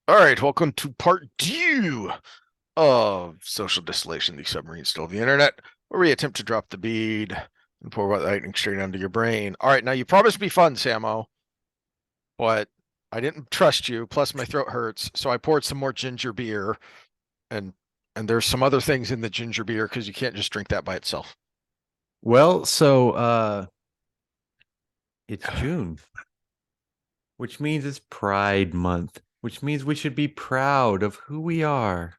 All right, welcome to part 2 of Social Distillation, the submarine still of the internet, where we attempt to drop the bead and pour white lightning straight onto your brain. All right, now you promised me fun, Samo, but I didn't trust you. Plus, my throat hurts, so I poured some more ginger beer, and there's some other things in the ginger beer because you can't just drink that by itself. It's June, which means it's Pride Month, which means we should be proud of who we are.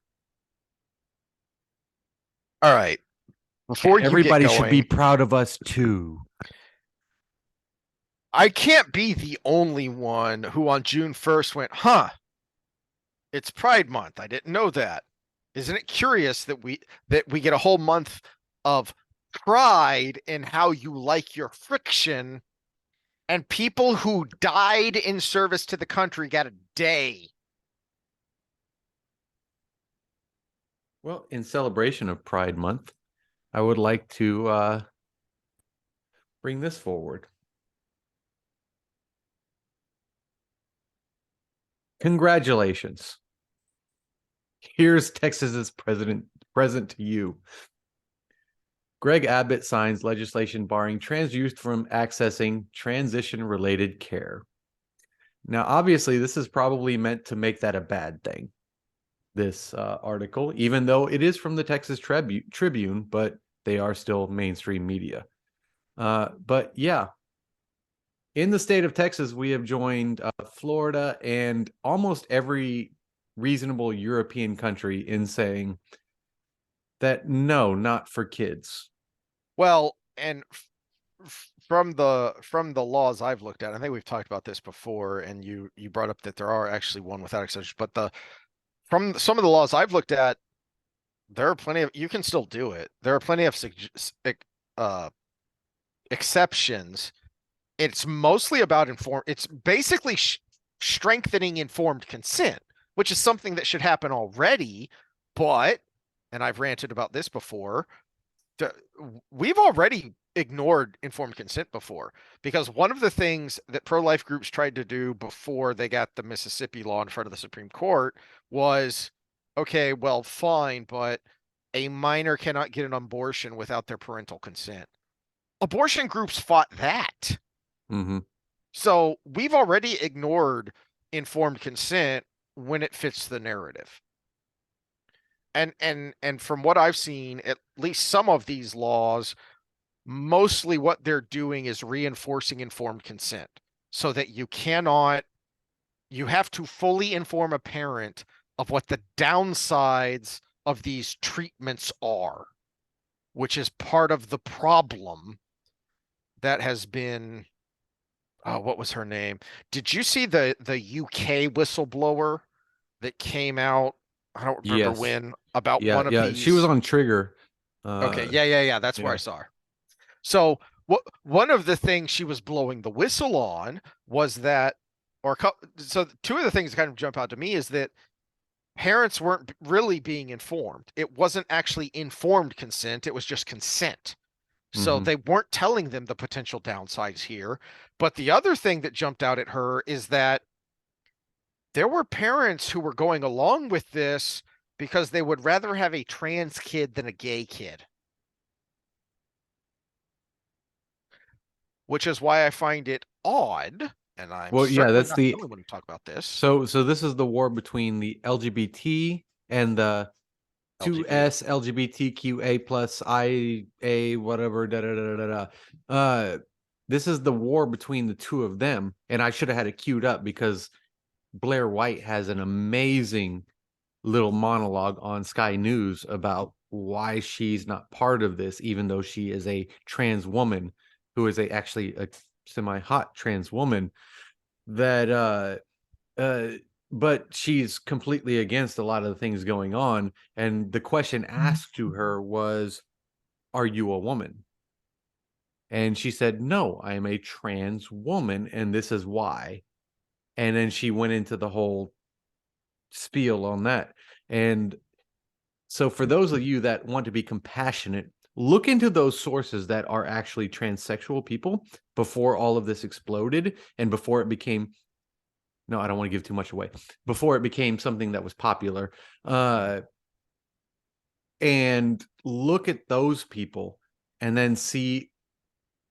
All right, before you get Everybody should be going, proud of us too. I can't be the only one who on June 1st went, huh, it's Pride Month. I didn't know that. Isn't it curious that we get a whole month of pride in how you like your friction, and people who died in service to the country got a day? Well, in celebration of Pride Month, I would like to bring this forward. Congratulations. Here's Texas's present to you. Greg Abbott signs legislation barring trans youth from accessing transition-related care. Now, obviously, this is probably meant to make that a bad thing, this article, even though it is from the Texas Tribune, but they are still mainstream media. But yeah, in the state of Texas, we have joined Florida and almost every reasonable European country in saying that no, not for kids. Well, and from the laws I've looked at, I think we've talked about this before, and you brought up that there are actually one without exceptions, but the from some of the laws I've looked at, there are plenty of, you can still do it. There are plenty of uh, exceptions. It's mostly about it's basically strengthening informed consent, which is something that should happen already. But, and I've ranted about this before, we've already ignored informed consent before, because one of the things that pro-life groups tried to do before they got the Mississippi law in front of the Supreme Court was, okay, well, fine, but a minor cannot get an abortion without their parental consent. Abortion groups fought that. Mm-hmm. So we've already ignored informed consent when it fits the narrative. And from what I've seen, at least some of these laws, mostly what they're doing is reinforcing informed consent, so that you have to fully inform a parent of what the downsides of these treatments are, which is part of the problem that has been, what was her name? Did you see the UK whistleblower that came out? I don't remember Yes. when, about Yeah. one of Yeah. She was these. on Trigger. Okay, Uh, yeah. That's where I yeah. saw her. So one of the things she was blowing the whistle on was that, so two of the things that kind of jump out to me is that parents weren't really being informed. It wasn't actually informed consent, it was just consent. So Mm-hmm. they weren't telling them the potential downsides here. But the other thing that jumped out at her is that there were parents who were going along with this because they would rather have a trans kid than a gay kid, which is why I find it odd. And I'm Well, yeah, certainly that's not the the only one who talk about this. so this is the war between the LGBT and the LGBT. 2S LGBTQA plus IA whatever da da da da da. This is the war between the two of them, and I should have had it queued up because Blair White has an amazing little monologue on Sky News about why she's not part of this, even though she is a trans woman who is actually a semi-hot trans woman that uh but she's completely against a lot of the things going on, and the question asked to her was, are you a woman? And she said, no, I am a trans woman and this is why. And then she went into the whole spiel on that. And so for those of you that want to be compassionate, look into those sources that are actually transsexual people before all of this exploded and before it became No, I don't want to give too much away. Before it became something that was popular. And look at those people and then see,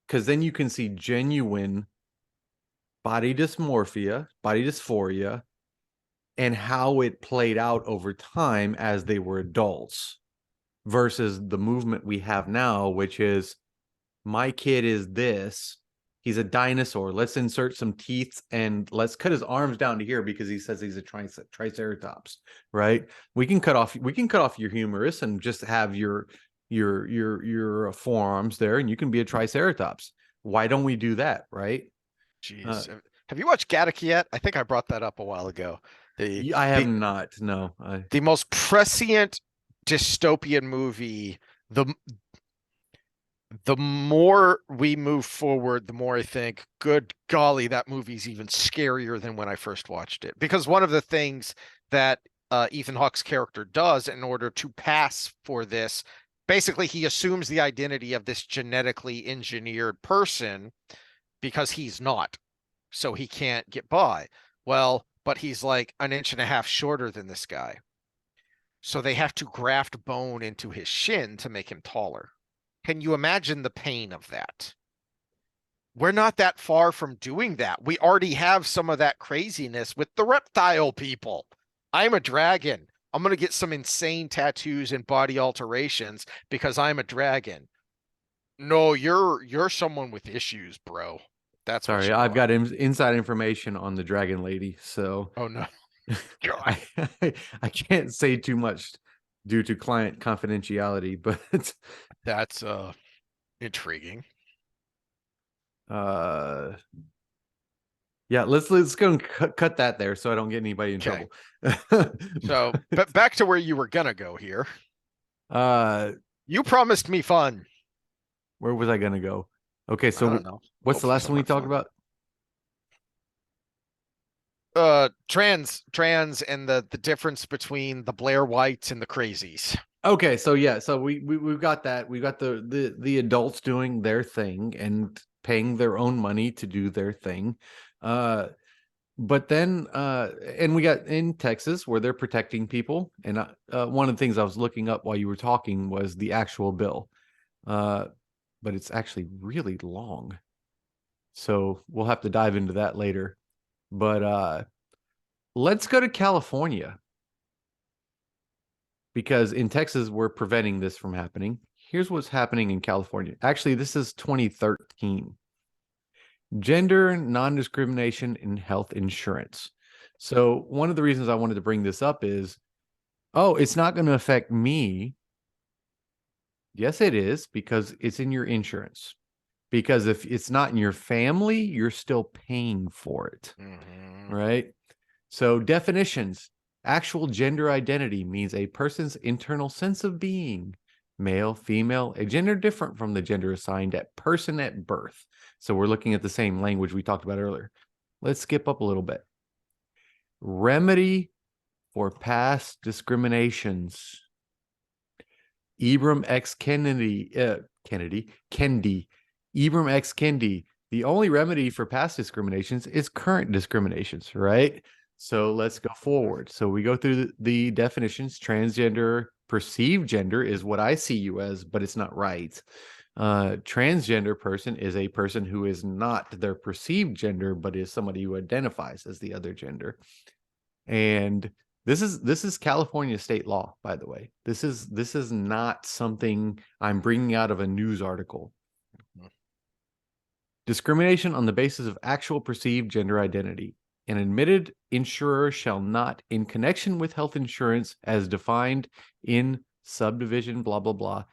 because then you can see genuine body dysmorphia, body dysphoria, and how it played out over time as they were adults versus the movement we have now, which is my kid is this. He's a dinosaur. Let's insert some teeth and let's cut his arms down to here because he says he's a triceratops, right? We can cut off your humerus and just have your forearms there, and you can be a triceratops. Why don't we do that, right? Jeez. Have you watched Gattaca yet? I think I brought that up a while ago. I have not. No. The most prescient dystopian movie. The more we move forward, the more I think, good golly, that movie's even scarier than when I first watched it. Because one of the things that Ethan Hawke's character does in order to pass for this, basically he assumes the identity of this genetically engineered person because he's not. So he can't get by. Well, but he's like an inch and a half shorter than this guy. So they have to graft bone into his shin to make him taller. Can you imagine the pain of that? We're not that far from doing that. We already have some of that craziness with the reptile people. I'm a dragon. I'm going to get some insane tattoos and body alterations because I'm a dragon. No, you're someone with issues, bro. That's what Sorry, you I've are. got inside information on the dragon lady, so Oh no. God. I can't say too much due to client confidentiality, but That's intriguing. Yeah, let's go and cut that there so I don't get anybody in Okay. trouble. So, but back to where you were gonna go here. uh You promised me fun. where was I gonna go? Okay, I so don't know. what's Go the for last one we somewhere talked fun. about? Trans and the difference between the Blair Whites and the crazies. Okay, so yeah, so we've got that. We got the adults doing their thing and paying their own money to do their thing. But then and we got in Texas where they're protecting people. And one of the things I was looking up while you were talking was the actual bill. But it's actually really long. So we'll have to dive into that later. But let's go to California. Because in Texas, we're preventing this from happening. Here's what's happening in California. Actually, this is 2013. Gender non-discrimination in health insurance. So one of the reasons I wanted to bring this up is, oh, it's not going to affect me. Yes, it is, because it's in your insurance. Because if it's not in your family, you're still paying for it. Mm-hmm. Right? So definitions. Actual gender identity means a person's internal sense of being, male, female, a gender different from the gender assigned at person at birth. So we're looking at the same language we talked about earlier. Let's skip up a little bit. Remedy for past discriminations. Ibram X. Kendi. Ibram X. Kendi. The only remedy for past discriminations is current discriminations, right? So let's go forward. So we go through the definitions. Transgender, perceived gender is what I see you as, but it's not right. Transgender person is a person who is not their perceived gender, but is somebody who identifies as the other gender. And this is California state law, by the way. This is not something I'm bringing out of a news article. Discrimination on the basis of actual perceived gender identity. An admitted insurer shall not, in connection with health insurance as defined in subdivision blah, blah, blah,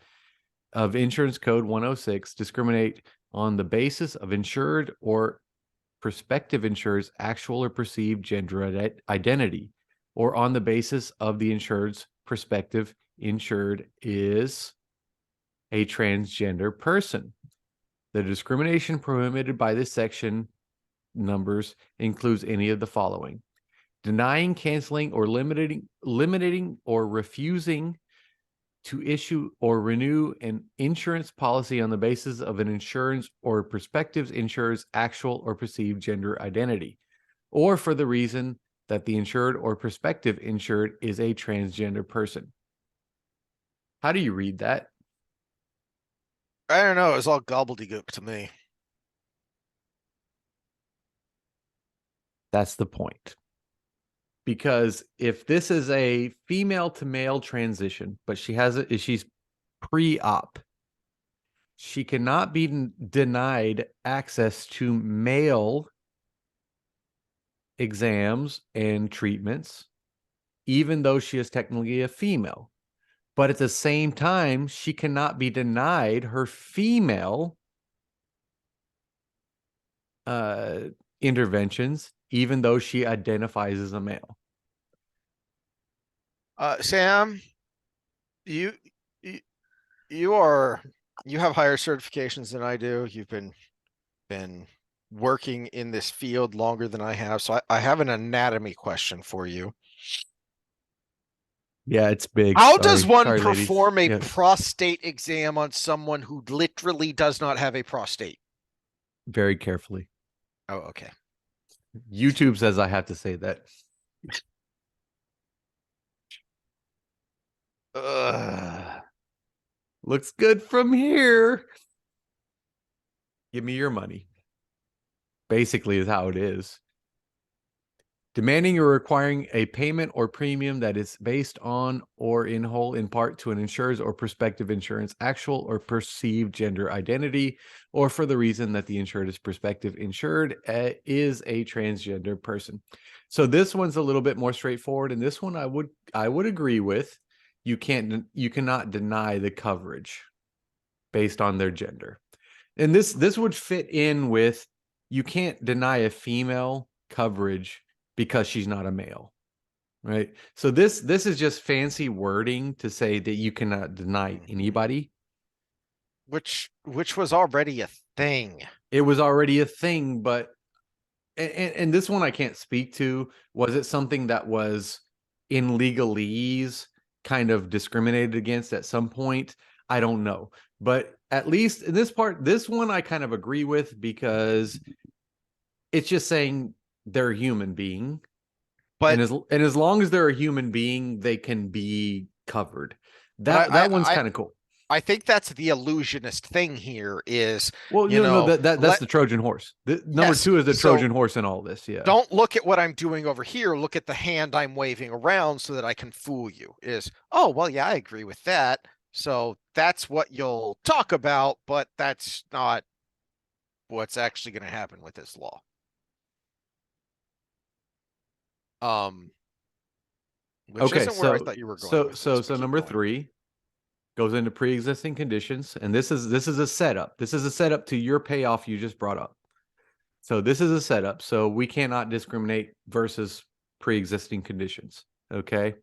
of Insurance Code 106, discriminate on the basis of insured or prospective insured's actual or perceived gender identity, or on the basis of the insured's prospective insured is a transgender person. The discrimination prohibited by this section numbers includes any of the following: denying, canceling, or limiting or refusing to issue or renew an insurance policy on the basis of an insurance or prospective insurer's actual or perceived gender identity. or for the reason that the insured or prospective insured is a transgender person. How do you read that? I don't know. It was all gobbledygook to me. That's the point. Because if this is a female to male transition, but she's pre-op, she cannot be denied access to male exams and treatments, even though she is technically a female. But at the same time, she cannot be denied her female interventions, even though she identifies as a male. Sam, you, you you have higher certifications than I do. You've been working in this field longer than I have, so I have an anatomy question for you. Yeah, it's big. How Sorry. does one Sorry, ladies. perform a Yeah, prostate exam on someone who literally does not have a prostate? very carefully. Oh, okay. YouTube says I have to say that. Looks good from here. Give me your money. Basically is how it is. Demanding or requiring a payment or premium that is based on or in whole in part to an insurer's or prospective insurance actual or perceived gender identity, or for the reason that the insured is prospective insured is a transgender person. So this one's a little bit more straightforward, and this one I would agree with. You cannot deny the coverage based on their gender. And this would fit in with, you can't deny a female coverage because she's not a male, right? So this is just fancy wording to say that you cannot deny anybody. Which was already a thing. It was already a thing, but and this one I can't speak to. Was it something that was in legalese kind of discriminated against at some point? I don't know. But at least in this part, this one I kind of agree with, because it's just saying they're a human being. But And as long as they're a human being, they can be covered. but That one's kind of cool. I think that's the illusionist thing here is, Well, you know, that's the Trojan horse. Number yes, two is the so Trojan horse in all this. Yeah. don't look at what I'm doing over here. Look at the hand I'm waving around so that I can fool you. Is, oh, well, yeah, I agree with that. So that's what you'll talk about, but that's not what's actually going to happen with this law. Which Okay, isn't where I thought you were going with this, so but keep number going. 3 goes into pre-existing conditions, and this is a setup. This is a setup to your payoff you just brought up. So this is a setup. So we cannot discriminate versus pre-existing conditions. Okay.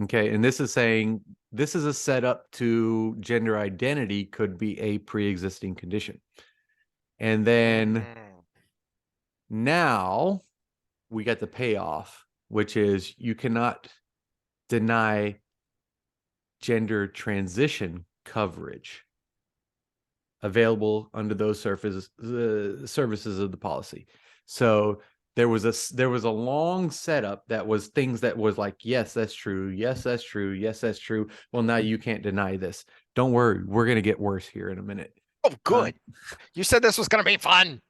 Okay, and this is saying this is a setup to gender identity could be a pre-existing condition. And then now we get the payoff, which is you cannot deny gender transition coverage available under those services of the policy. So there was a long setup that was things that was like, yes, that's true. Yes, that's true. Yes, that's true. Well, now you can't deny this. Don't worry. We're going to get worse here in a minute. Oh, good. You said this was going to be fun.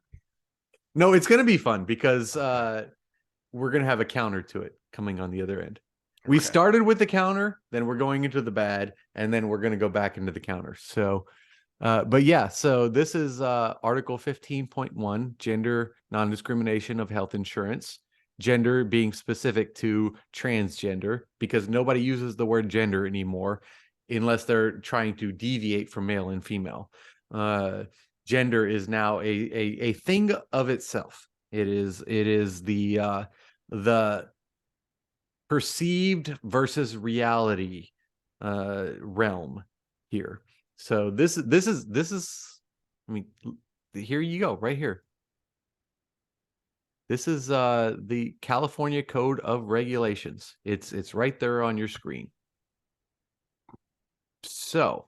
No, it's going to be fun because we're going to have a counter to it coming on the other end. We started with the counter, then we're going into the bad, and then we're going to go back into the counter. So, but yeah, so this is Article 15.1, gender non-discrimination of health insurance. Gender being specific to transgender, because nobody uses the word gender anymore unless they're trying to deviate from male and female. Gender is now a thing of itself. It is the perceived versus reality realm here. So this is I mean, here you go, right here. This is the California Code of Regulations. It's right there on your screen. So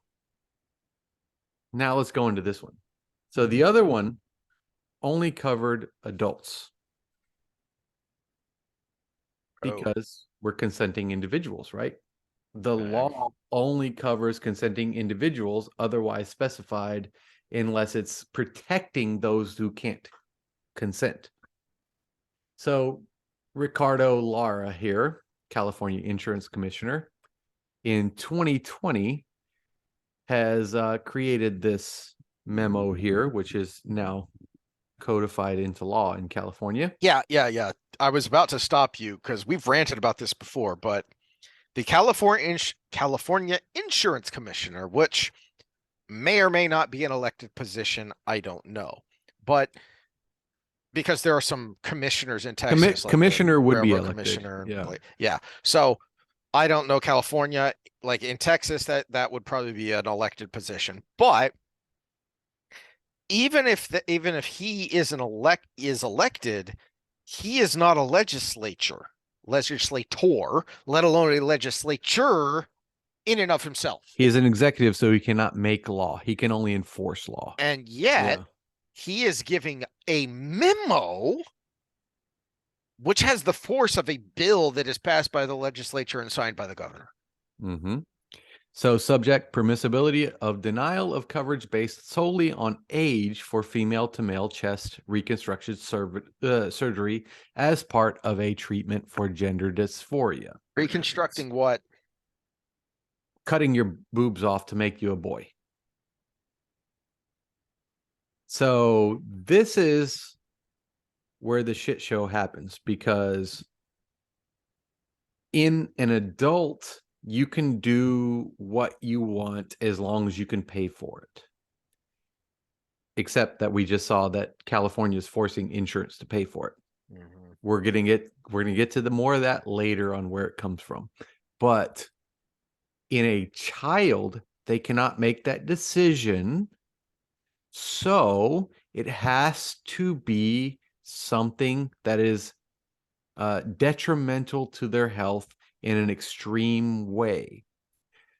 Now let's go into this one. So the other one only covered adults because we're consenting individuals, right? The law only covers consenting individuals, otherwise specified, unless it's protecting those who can't consent. So Ricardo Lara here, California Insurance Commissioner, in 2020 has created this memo here, which is now codified into law in California. Yeah. I was about to stop you because we've ranted about this before, but the California Insurance Commissioner, which may or may not be an elected position, I don't know, but because there are some commissioners in Texas, like Commissioner the would be railroad elected. commissioner. Yeah. Yeah. So I don't know California. Like in Texas, that would probably be an elected position. But even if he is elected, he is not a legislator, let alone a legislature in and of himself. He is an executive, so he cannot make law. He can only enforce law. And yet he is giving a memo which has the force of a bill that is passed by the legislature and signed by the governor. Mm-hmm. So subject permissibility of denial of coverage based solely on age for female to male chest reconstruction surgery as part of a treatment for gender dysphoria. Reconstructing what? Cutting your boobs off to make you a boy. So this is where the shit show happens, because in an adult, you can do what you want as long as you can pay for it. Except that we just saw that California is forcing insurance to pay for it. Mm-hmm. We're gonna get to the more of that later on where it comes from. But in a child, they cannot make that decision. So it has to be something that is detrimental to their health in an extreme way.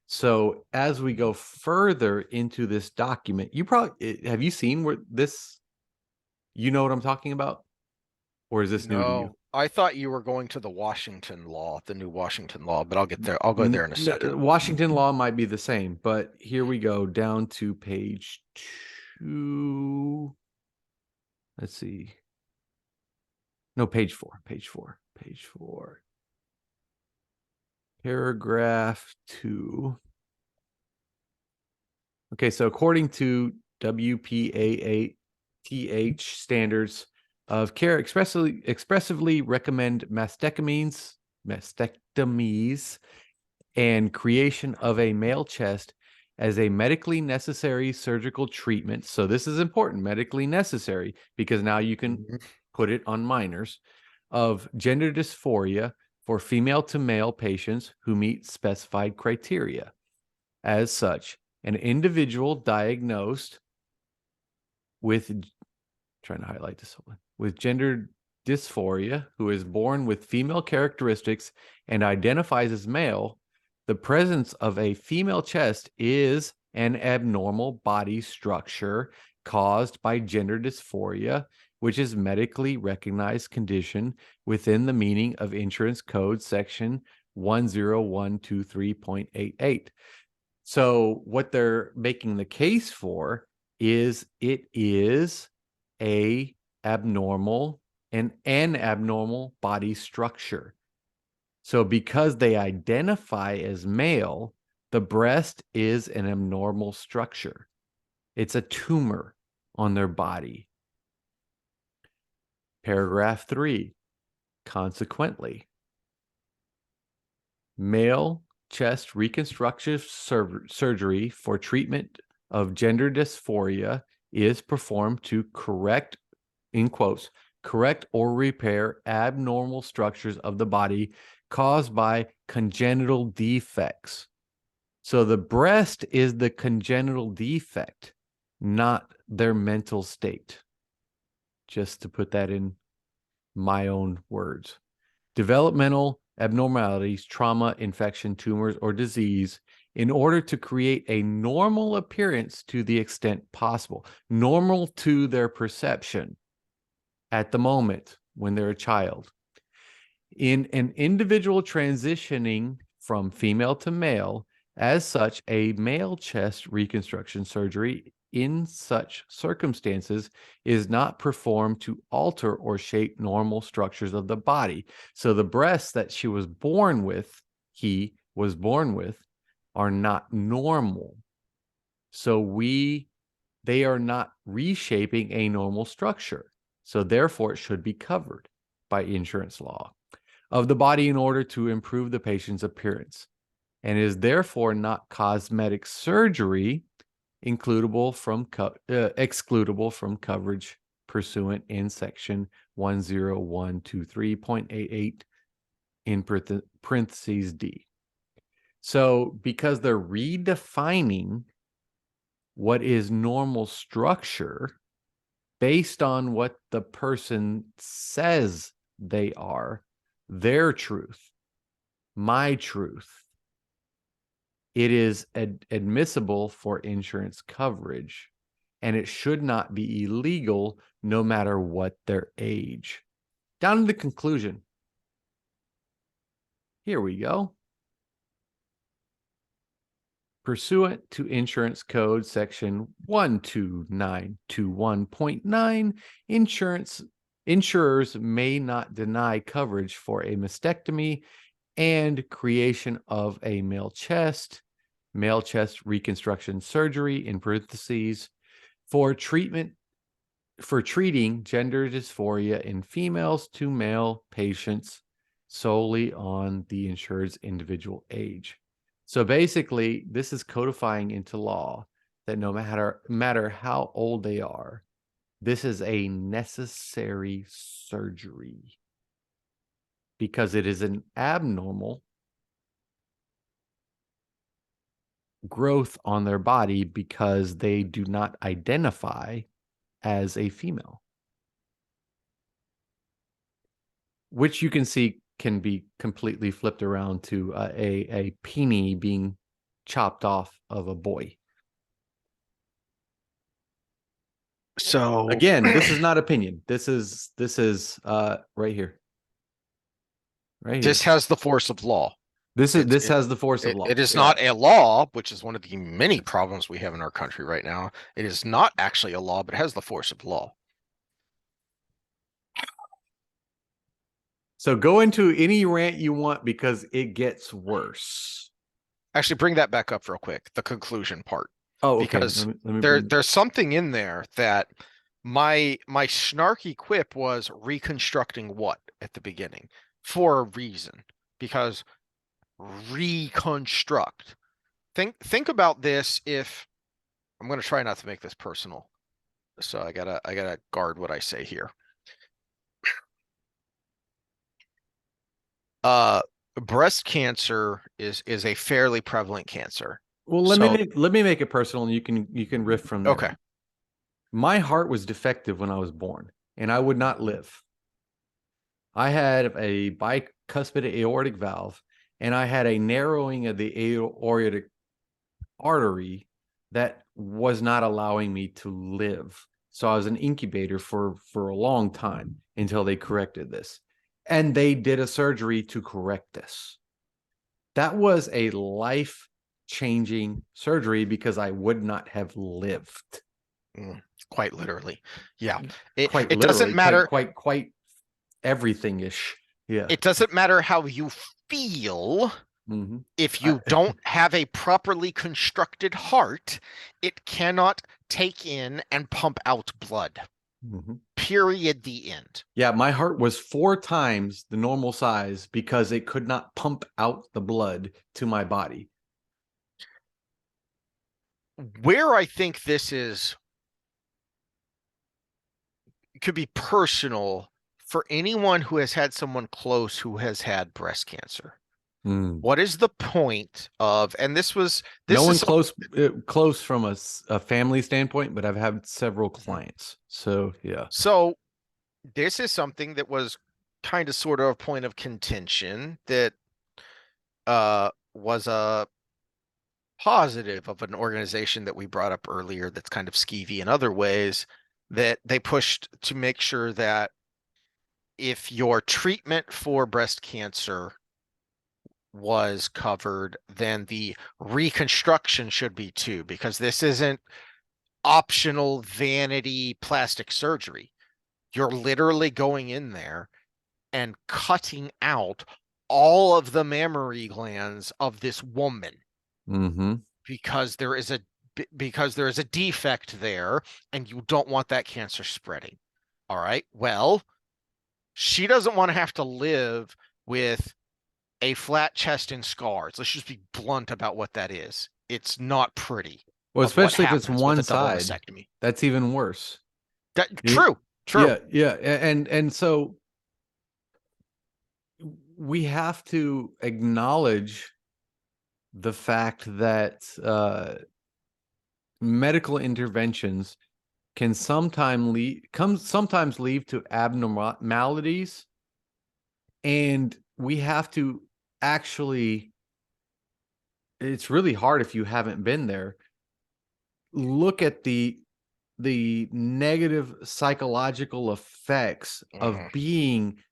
So as we go further into this document, you probably have you seen where this, you know what I'm talking about? Or is this new to you? I thought you were going to the Washington law, the new Washington law, but I'll get there. I'll go there in a second. Washington law might be the same, but here we go down to page 2. Let's see. No, page 4. Paragraph 2. Okay, so according to WPATH standards of care, expressively recommend mastectomies and creation of a male chest as a medically necessary surgical treatment. So this is important, medically necessary, because now you can put it on minors, of gender dysphoria for female to male patients who meet specified criteria. As such, an individual diagnosed with, trying to highlight this one, with gender dysphoria, who is born with female characteristics and identifies as male, the presence of a female chest is an abnormal body structure caused by gender dysphoria, which is medically recognized condition within the meaning of Insurance Code section 10123.88. So what they're making the case for is it is an abnormal body structure. So because they identify as male, the breast is an abnormal structure. It's a tumor on their body. Paragraph 3. Consequently, male chest reconstructive surgery for treatment of gender dysphoria is performed to correct, in quotes, correct or repair abnormal structures of the body caused by congenital defects. So the breast is the congenital defect, not their mental state. Just to put that in my own words. Developmental abnormalities, trauma, infection, tumors, or disease in order to create a normal appearance to the extent possible, normal to their perception at the moment when they're a child. In an individual transitioning from female to male, as such, a male chest reconstruction surgery in such circumstances is not performed to alter or shape normal structures of the body. So the breasts that he was born with, are not normal. So they are not reshaping a normal structure. So therefore, it should be covered by insurance law of the body in order to improve the patient's appearance, and is therefore not cosmetic surgery excludable from coverage pursuant in section 10123.88 in parentheses D. So because they're redefining what is normal structure based on what the person says they are, their truth, my truth, it is admissible for insurance coverage, and it should not be illegal no matter what their age. Down to the conclusion. Here we go. Pursuant to Insurance Code Section 12921.9, insurers may not deny coverage for a mastectomy and creation of a male chest reconstruction surgery in parentheses for treating gender dysphoria in females to male patients solely on the insured's individual age. So basically, this is codifying into law that no matter how old they are, this is a necessary surgery because it is an abnormal growth on their body because they do not identify as a female, which you can see can be completely flipped around to a peenie being chopped off of a boy. So again, this is not opinion. This is right here. Right here. This has the force of law. This has the force of law. It is not a law, which is one of the many problems we have in our country right now. It is not actually a law, but it has the force of law. So go into any rant you want because it gets worse. Actually, bring that back up real quick, the conclusion part. Oh, okay. Because there's something in there that my snarky quip was reconstructing what at the beginning for a reason. Because reconstruct. Think about this. If I'm going to try not to make this personal, so I gotta guard what I say here. Breast cancer is a fairly prevalent cancer. Well, let me make it personal, and you can riff from there. Okay. My heart was defective when I was born, and I would not live. I had a bicuspid aortic valve, and I had a narrowing of the aortic artery that was not allowing me to live. So I was an incubator for a long time until they corrected this. And they did a surgery to correct this. That was a life-changing surgery because I would not have lived. Quite literally. Yeah. It doesn't matter. Quite everything-ish. Yeah. It doesn't matter how you feel. Mm-hmm. If you don't have a properly constructed heart, it cannot take in and pump out blood. Mm-hmm. Period. The end. Yeah, my heart was 4 times the normal size because it could not pump out the blood to my body. Where I think this could be personal for anyone who has had someone close who has had breast cancer. What is the point of, and this no one close from a family standpoint, but I've had several clients. So, yeah. So this is something that was kind of sort of a point of contention that was a positive of an organization that we brought up earlier that's kind of skeevy in other ways, that they pushed to make sure that if your treatment for breast cancer was covered, then the reconstruction should be too, because this isn't optional vanity plastic surgery. You're literally going in there and cutting out all of the mammary glands of this woman Mm-hmm. because there is a defect there and you don't want that cancer spreading. All right. Well, she doesn't want to have to live with a flat chest and scars. Let's just be blunt about what that is. It's not pretty Well, of what especially if it's happens with one a double side, mastectomy. that's even worse. You- True, true. yeah, yeah, and so we have to acknowledge the fact that medical interventions can sometimes lead to abnormalities, and we have to actually, it's really hard if you haven't been there, look at the negative psychological effects of Mhm. being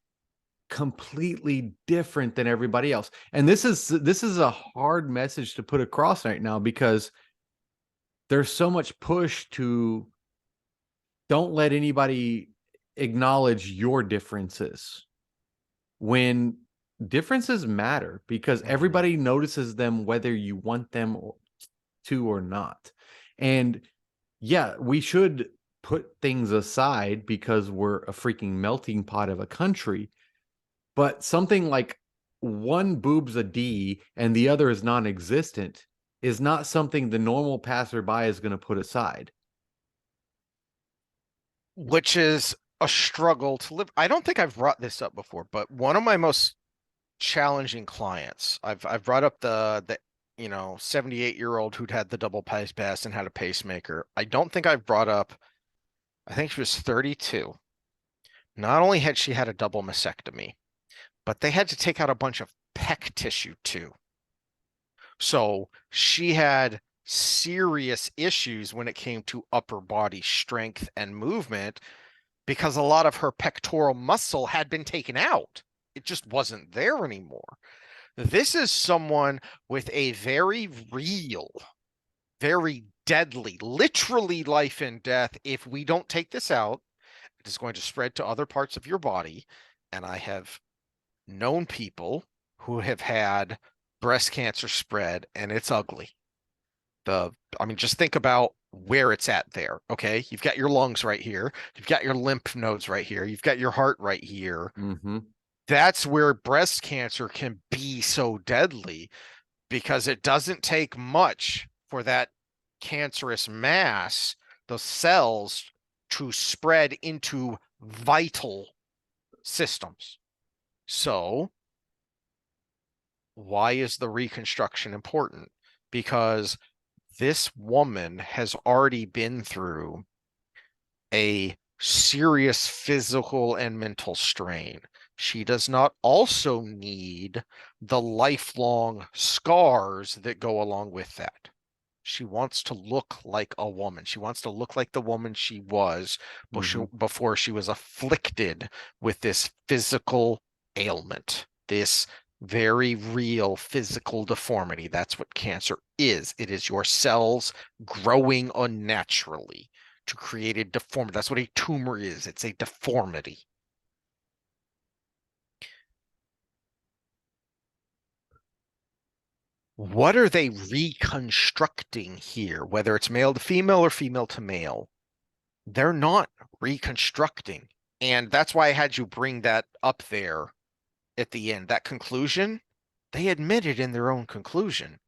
completely different than everybody else. And this is a hard message to put across right now, because there's so much push to don't let anybody acknowledge your differences, when differences matter, because Mhm. everybody notices them whether you want them to or not. And yeah, we should put things aside because we're a freaking melting pot of a country. But something like one boob's a D and the other is non-existent is not something the normal passerby is going to put aside. Which is a struggle to live. I don't think I've brought this up before, but one of my most challenging clients, I've brought up the 78-year-old who'd had the double bypass and had a pacemaker. I don't think I've brought up, I think she was 32. Not only had she had a double mastectomy, but they had to take out a bunch of pec tissue too. So she had serious issues when it came to upper body strength and movement because a lot of her pectoral muscle had been taken out. It just wasn't there anymore. This is someone with a very real, very deadly, literally life and death. If we don't take this out, it is going to spread to other parts of your body. And I have known people who have had breast cancer spread, and it's ugly. I mean, just think about where it's at there. Okay. You've got your lungs right here. You've got your lymph nodes right here. You've got your heart right here. Mm-hmm. That's where breast cancer can be so deadly because it doesn't take much for that cancerous mass, those cells, to spread into vital systems. So, why is the reconstruction important? Because this woman has already been through a serious physical and mental strain. She does not also need the lifelong scars that go along with that. She wants to look like a woman. She wants to look like the woman she was Mm-hmm. before she was afflicted with this physical ailment, this very real physical deformity. That's what cancer is. It is your cells growing unnaturally to create a deformity. That's what a tumor is. It's a deformity. What are they reconstructing here? Whether it's male to female or female to male, they're not reconstructing. And that's why I had you bring that up there at the end. That conclusion, they admit it in their own conclusion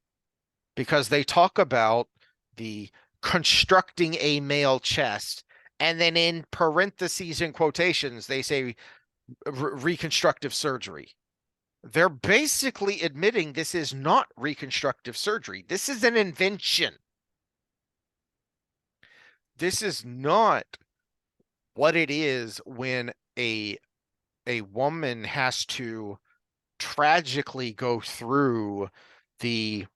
because they talk about the constructing a male chest. And then in parentheses and quotations, they say reconstructive surgery. They're basically admitting this is not reconstructive surgery. This is an invention. This is not what it is when a woman has to tragically go through the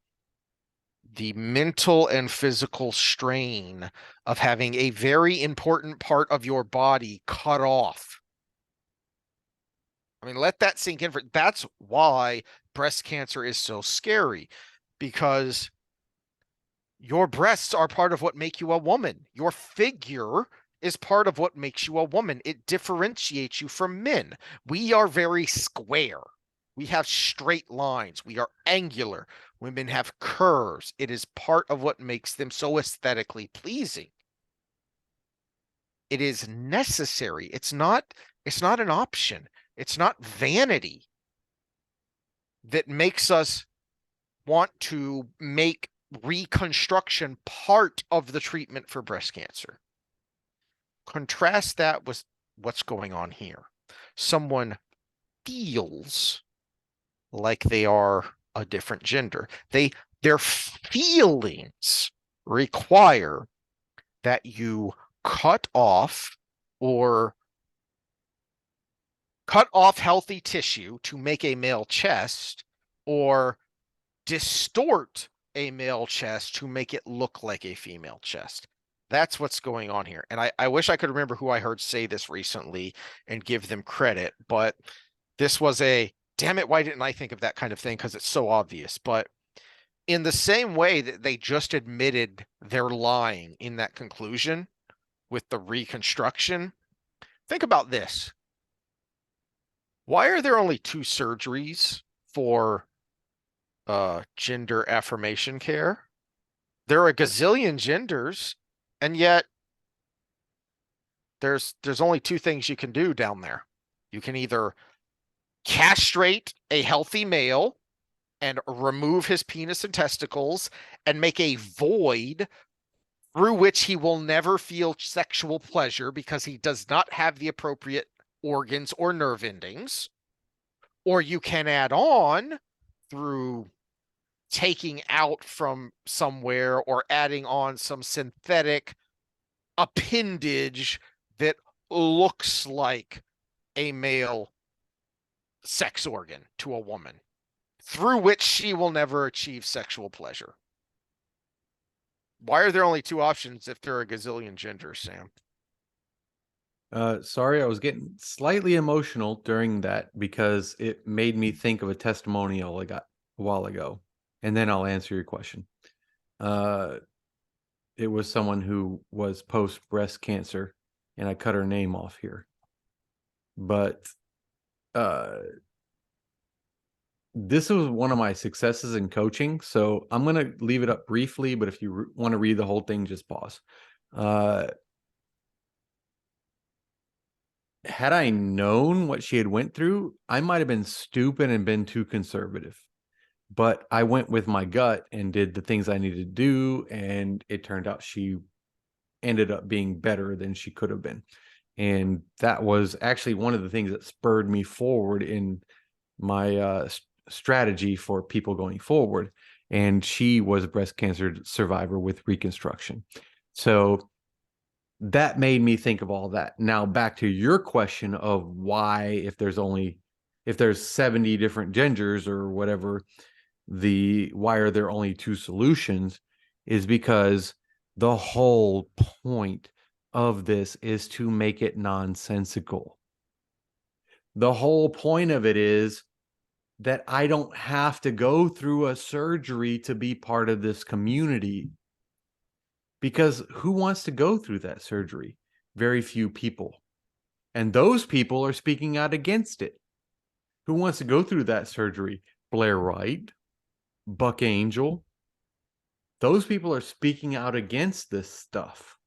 the mental and physical strain of having a very important part of your body cut off. I mean, let that sink in. That's why breast cancer is so scary, because your breasts are part of what make you a woman. Your figure is part of what makes you a woman. It differentiates you from men. We are very square. We have straight lines. We are angular. Women have curves. It is part of what makes them so aesthetically pleasing. It is necessary. It's not an option. It's not vanity that makes us want to make reconstruction part of the treatment for breast cancer. Contrast that with what's going on here. Someone feels like they are a different gender. Their feelings require that you cut off healthy tissue to make a male chest, or distort a male chest to make it look like a female chest. That's what's going on here. And I wish I could remember who I heard say this recently and give them credit, but this was damn it, why didn't I think of that kind of thing? Because it's so obvious. But in the same way that they just admitted they're lying in that conclusion with the reconstruction, think about this. Why are there only 2 surgeries for gender affirmation care? There are a gazillion genders, and yet there's only 2 things you can do down there. You can either castrate a healthy male and remove his penis and testicles and make a void through which he will never feel sexual pleasure because he does not have the appropriate organs or nerve endings, or you can add on through taking out from somewhere or adding on some synthetic appendage that looks like a male sex organ to a woman, through which she will never achieve sexual pleasure. Why are there only 2 options if there are a gazillion genders, Sam? Sorry, I was getting slightly emotional during that because it made me think of a testimonial I got a while ago, and then I'll answer your question. It was someone who was post breast cancer, and I cut her name off here. But this was one of my successes in coaching, so I'm going to leave it up briefly, but if you want to read the whole thing, just pause. Had I known what she had went through, I might have been stupid and been too conservative. But I went with my gut and did the things I needed to do, and it turned out she ended up being better than she could have been. And that was actually one of the things that spurred me forward in my strategy for people going forward. And she was a breast cancer survivor with reconstruction. So that made me think of all that. Now back to your question of why, if there's 70 different genders or whatever, why are there only 2 solutions, is because the whole point of this is to make it nonsensical. The whole point of it is that I don't have to go through a surgery to be part of this community. Because who wants to go through that surgery? Very few people. And those people are speaking out against it. Who wants to go through that surgery? Blair Wright, Buck Angel. Those people are speaking out against this stuff.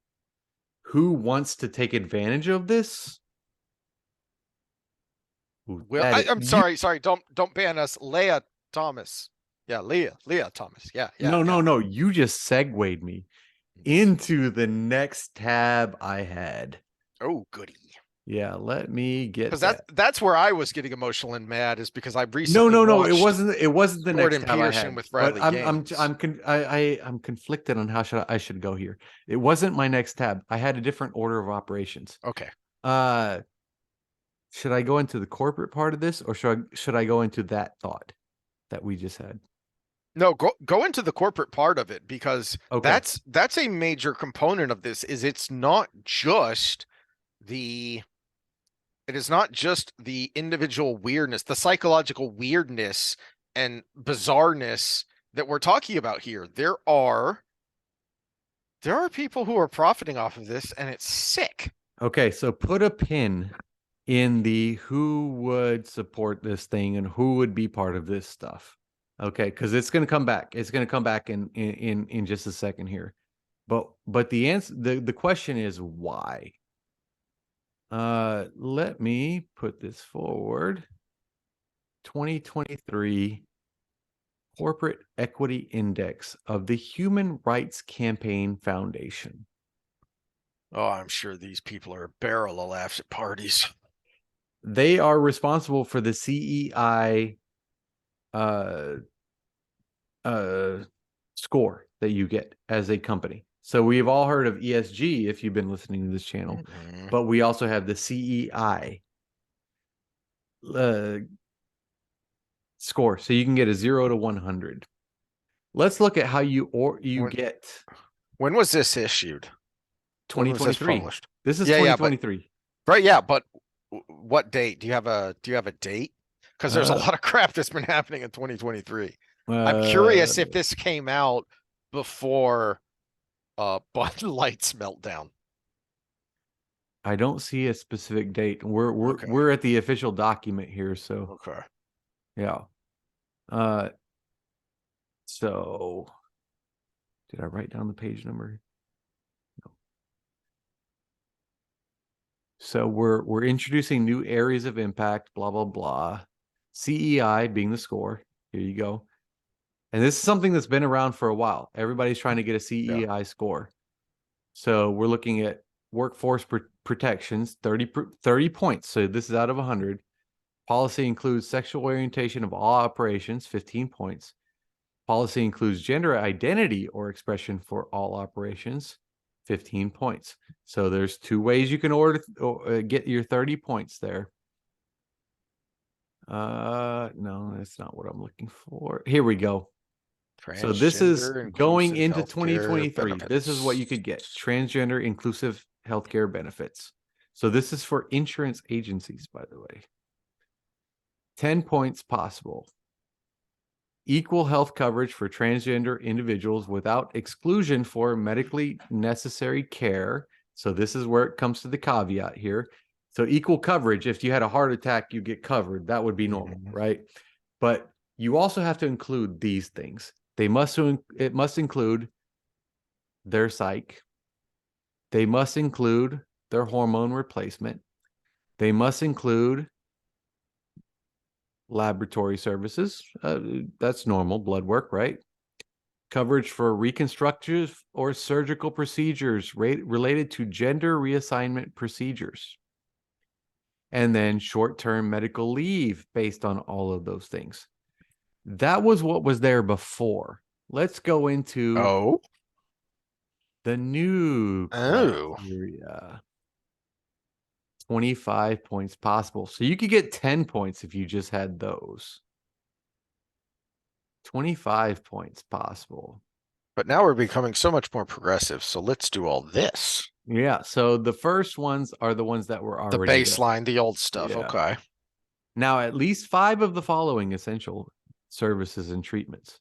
Who wants to take advantage of this? Well, I'm sorry. Don't ban us. Leah Thomas. Yeah, Leah Thomas. Yeah. No. You just segued me into the next tab I had. Oh, goody. Yeah, let me get because that's where I was getting emotional and mad, is because I recently no. It wasn't the Jordan next tab I Peterson had. with Bradley But Gaines. I'm conflicted on how I should go here. It wasn't my next tab. I had a different order of operations. Okay. Should I go into the corporate part of this, or should I go into that thought that we just had? No, go into the corporate part of it, because Okay. that's a major component of this. Is it's not just the it is not just the individual weirdness, the psychological weirdness and bizarreness that we're talking about here. There are people who are profiting off of this, and it's sick. Okay, so put a pin in the who would support this thing and who would be part of this stuff. Okay, because it's going to come back. It's going to come back in just a second here. But the answer, the question is why. Let me put this forward. 2023 Corporate Equity Index of the Human Rights Campaign Foundation. Oh, I'm sure these people are a barrel of laughs at parties. They are responsible for the CEI uh score that you get as a company. So we've all heard of ESG if you've been listening to this channel, but we also have the CEI score. So you can get a 0 to 100. Let's look at how you get When was this issued? When was this 2023. published? This is Yeah, 2023. right, yeah, but what date? Do you have a date? Because there's a lot of crap that's been happening in 2023. I'm curious if this came out before Bud Light's meltdown. I don't see a specific date. We're at the official document here, so Okay. yeah. So did I write down the page number? No. So we're introducing new areas of impact, blah blah blah. CEI being the score. Here you go. And this is something that's been around for a while. Everybody's trying to get a CEI score. So we're looking at workforce protections, 30 points. So this is out of 100. Policy includes sexual orientation of all operations, 15 points. Policy includes gender identity or expression for all operations, 15 points. So there's two ways you can get your 30 points there. No, that's not what I'm looking for. Here we go. So this is going into 2023. This is what you could get. Transgender inclusive healthcare benefits. So this is for insurance agencies, by the way. 10 points possible. Equal health coverage for transgender individuals without exclusion for medically necessary care. So this is where it comes to the caveat here. So equal coverage, if you had a heart attack, you get covered. That would be normal, right? But you also have to include these things. It must include their psych. They must include their hormone replacement. They must include laboratory services. That's normal blood work, right? Coverage for reconstructive or surgical procedures related to gender reassignment procedures. And then short-term medical leave based on all of those things. That was what was there before. Let's go into the new criteria. 25 points possible. So you could get 10 points if you just had those. 25 points possible. But now we're becoming so much more progressive. So let's do all this. Yeah. So the first ones are the ones that were already the baseline, the old stuff. Yeah. Okay. Now, at least 5 of the following essential services and treatments.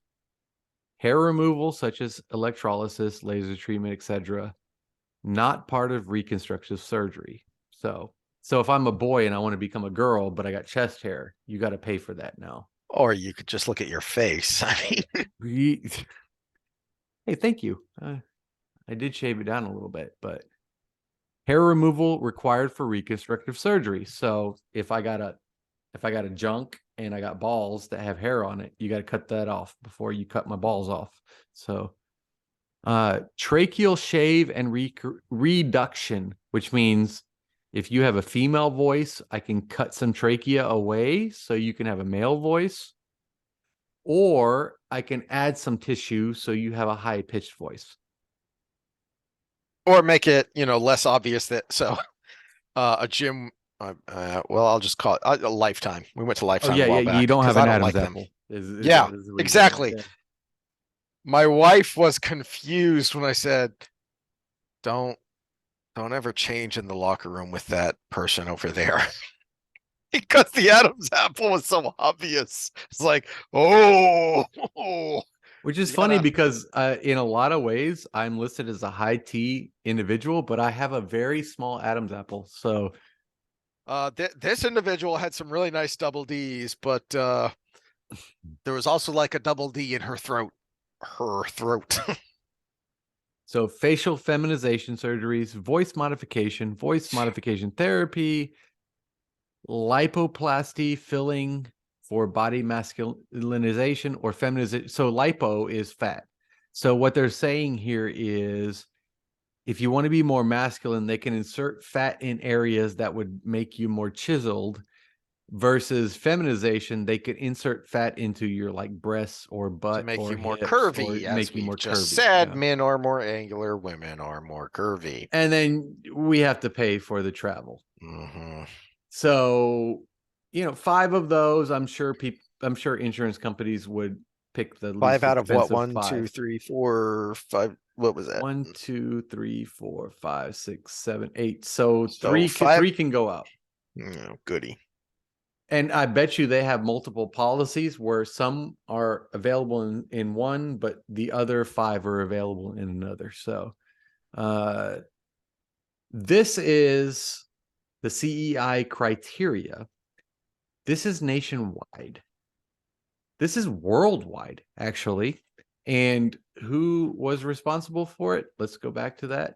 Hair removal, such as electrolysis, laser treatment, etc., not part of reconstructive surgery. So if I'm a boy and I want to become a girl, but I got chest hair, you got to pay for that now. Or you could just look at your face. I mean, hey, thank you. I did shave it down a little bit, but hair removal required for reconstructive surgery. So if I got a junk and I got balls that have hair on it, you got to cut that off before you cut my balls off. So tracheal shave and reduction, which means if you have a female voice, I can cut some trachea away so you can have a male voice, or I can add some tissue so you have a high-pitched voice. Or make it, less obvious that, a gym, I'll just call it a Lifetime. We went to Lifetime a while back. You don't have an Adam's apple. Exactly. My wife was confused when I said, don't ever change in the locker room with that person over there. Because the Adam's apple was so obvious. It's like, oh, Which is you funny gotta because in a lot of ways, I'm listed as a high T individual, but I have a very small Adam's apple. So this individual had some really nice double D's, but there was also like a double D in her throat. Her throat. so facial feminization surgeries, voice modification therapy, lipoplasty, filling for body masculinization or feminization. So lipo is fat. So what they're saying here is if you want to be more masculine, they can insert fat in areas that would make you more chiseled versus feminization. They could insert fat into your like breasts or To butt make or you more hips or curvy, as make you we've more just curvy. said, Yeah. men are more angular, women are more curvy. And then we have to pay for the travel. Mm-hmm. So, 5 of those, I'm sure insurance companies would pick the least 5 out of what? expensive 1, 2, 5. 3, 4, 5. What was that? 1, 2, 3, 4, 5, 6, 7, 8. So So 5. three can go out. Goody. And I bet you they have multiple policies where some are available in one, but the other 5 are available in another. So this is the CEI criteria. This is nationwide. This is worldwide, actually. And who was responsible for it? Let's go back to that.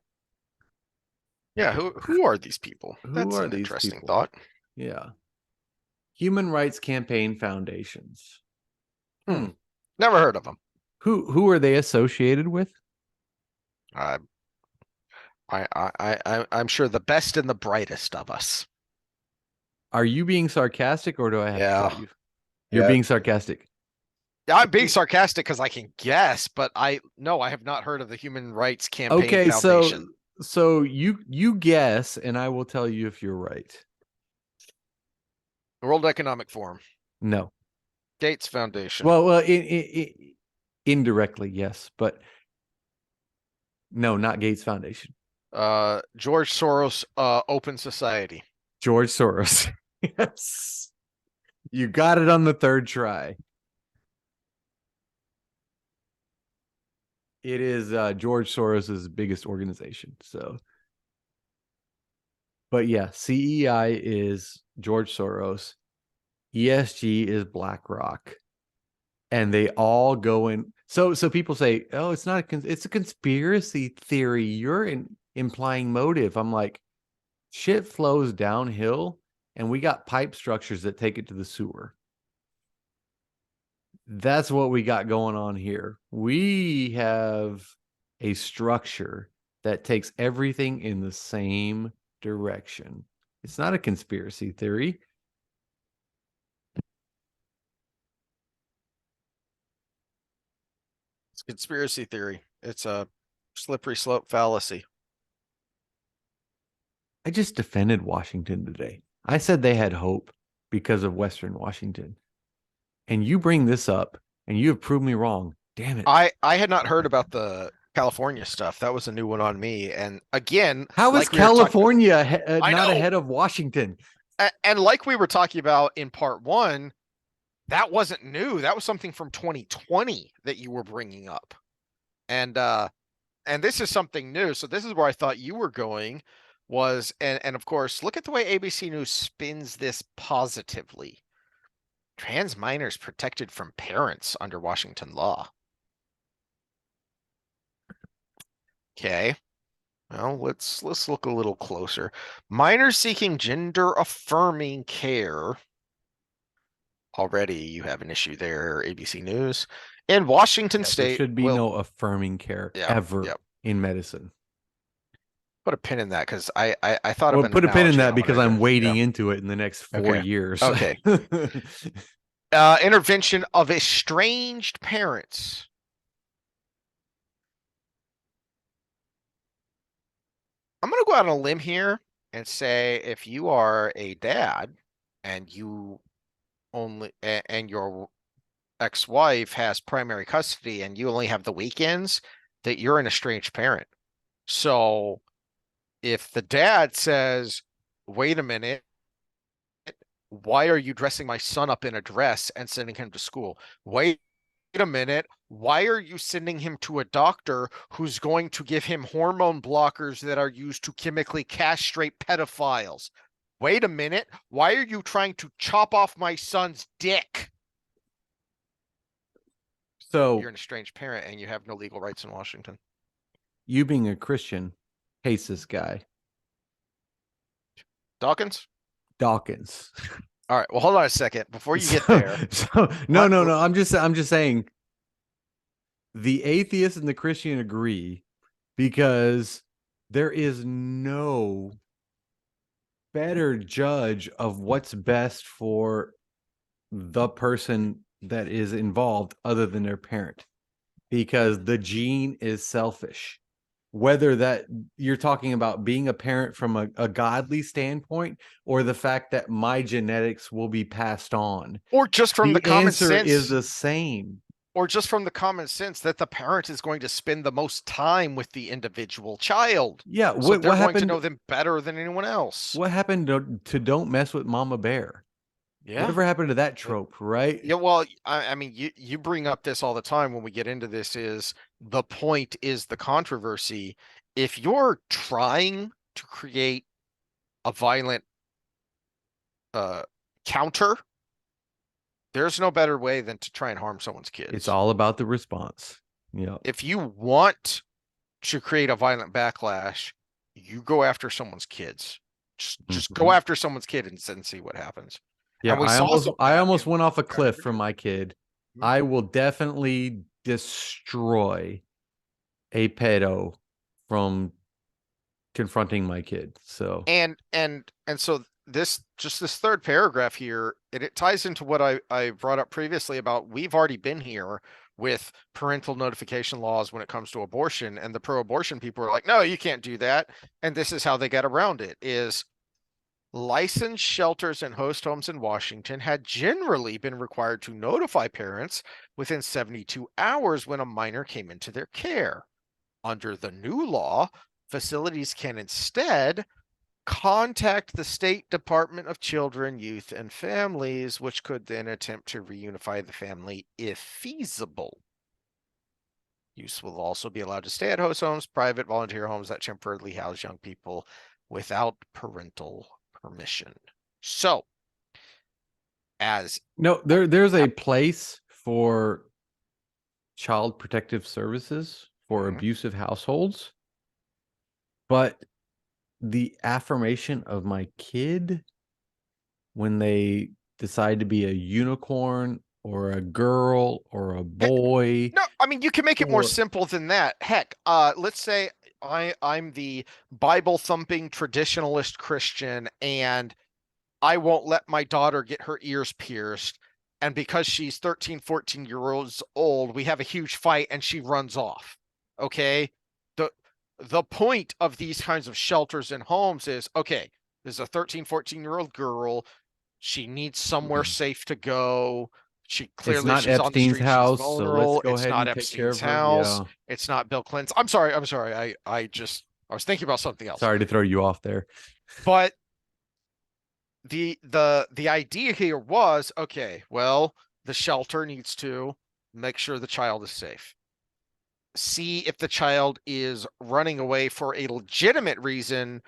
Yeah, who are these people? Who That's are an these interesting people? thought. Yeah. Human Rights Campaign Foundations. Never heard of them. Who are they associated with? I I'm sure the best and the brightest of us. Are you being sarcastic or do I have to Yeah. tell you? You're Yeah. being sarcastic. I'm being sarcastic because I can guess, but I have not heard of the Human Rights Campaign Okay, Foundation. so you guess and I will tell you if you're right. The World Economic Forum. No. Gates Foundation. Well, indirectly, yes, but no, not Gates Foundation. George Soros, Open Society. George Soros. Yes. You got it on the 3rd try. It is George Soros's biggest organization. So, but yeah, CEI is George Soros. ESG is BlackRock, and they all go in. So people say, "Oh, it's not it's a conspiracy theory. You're implying motive." I'm like, shit flows downhill, and we got pipe structures that take it to the sewer. That's what we got going on here. We have a structure that takes everything in the same direction. It's not a conspiracy theory. It's conspiracy theory. It's a slippery slope fallacy. I just defended Washington today. I said they had hope because of Western Washington. And you bring this up and you have proved me wrong. Damn it. I had not heard about the California stuff. That was a new one on me. And again, how is like we were talking- California I not know. ahead of Washington? And like we were talking about in part 1, that wasn't new. That was something from 2020 that you were bringing up. And this is something new. So this is where I thought you were going was, and of course, look at the way ABC News spins this positively. Trans minors protected from parents under Washington law. Okay. Well, let's look a little closer. Minors seeking gender affirming care. Already you have an issue there, ABC News. In Washington There State should be no affirming care ever in medicine. Put a pin in that because I thought Well, of an put a pin in analogy I that because wanted I'm to- wading into it in the next 4 years. Okay. Intervention of estranged parents. I'm going to go out on a limb here and say if you are a dad and you only and your ex-wife has primary custody and you only have the weekends, that you're an estranged parent. So if the dad says, wait a minute, why are you dressing my son up in a dress and sending him to school? Wait a minute, why are you sending him to a doctor who's going to give him hormone blockers that are used to chemically castrate pedophiles? Wait a minute, why are you trying to chop off my son's dick? So You're an estranged parent and you have no legal rights in Washington. you being a Christian hates this guy. Dawkins? Dawkins. All right, well, hold on a second. Before you get So, there, no. I'm just saying the atheist and the Christian agree because there is no better judge of what's best for the person that is involved other than their parent, because the gene is selfish. Whether that you're talking about being a parent from a godly standpoint or the fact that my genetics will be passed on, or just from the the common answer is sense, the same. or just from the common sense that the parent is going to spend the most time with the individual child. Yeah, So what they're going to happened? know them better than anyone else. What happened to Don't Mess with Mama Bear? Yeah. Whatever happened to that trope, right? Yeah, well, I mean, you bring up this all the time when we get into this, is the point is the controversy. If you're trying to create a violent counter, there's no better way than to try and harm someone's kids. It's all about the response. Yeah. If you want to create a violent backlash, you go after someone's kids. Just go after someone's kid and see what happens. Yeah, And we I almost went off a cliff from my kid. Mhm. I will definitely destroy a pedo from confronting my kid. So And so this third paragraph here, it ties into what I brought up previously about we've already been here with parental notification laws when it comes to abortion, and the pro-abortion people are like, no, you can't do that. And this is how they get around it: is licensed shelters and host homes in Washington had generally been required to notify parents within 72 hours when a minor came into their care. Under the new law, facilities can instead contact the State Department of Children, Youth, and Families, which could then attempt to reunify the family if feasible. Youth will also be allowed to stay at host homes, private volunteer homes that temporarily house young people without parental permission. So, there's a place for child protective services for abusive households, but the affirmation of my kid when they decide to be a unicorn or a girl or a boy. No, I mean, you can make it more simple than that. Heck, let's say I'm the Bible thumping traditionalist Christian and I won't let my daughter get her ears pierced. And because she's 13, 14 years old, we have a huge fight and she runs off. Okay. The point of these kinds of shelters and homes is, okay, there's a 13, 14-year-old girl. She needs somewhere safe to go. She's on the Epstein's street. house, She's vulnerable. so let's go it's ahead not and take care Epstein's of her. house. Yeah. It's not Bill Clinton's. I'm sorry. I was thinking about something else. Sorry to throw you off there. But the idea here was, okay, well, the shelter needs to make sure the child is safe. See if the child is running away for a legitimate reason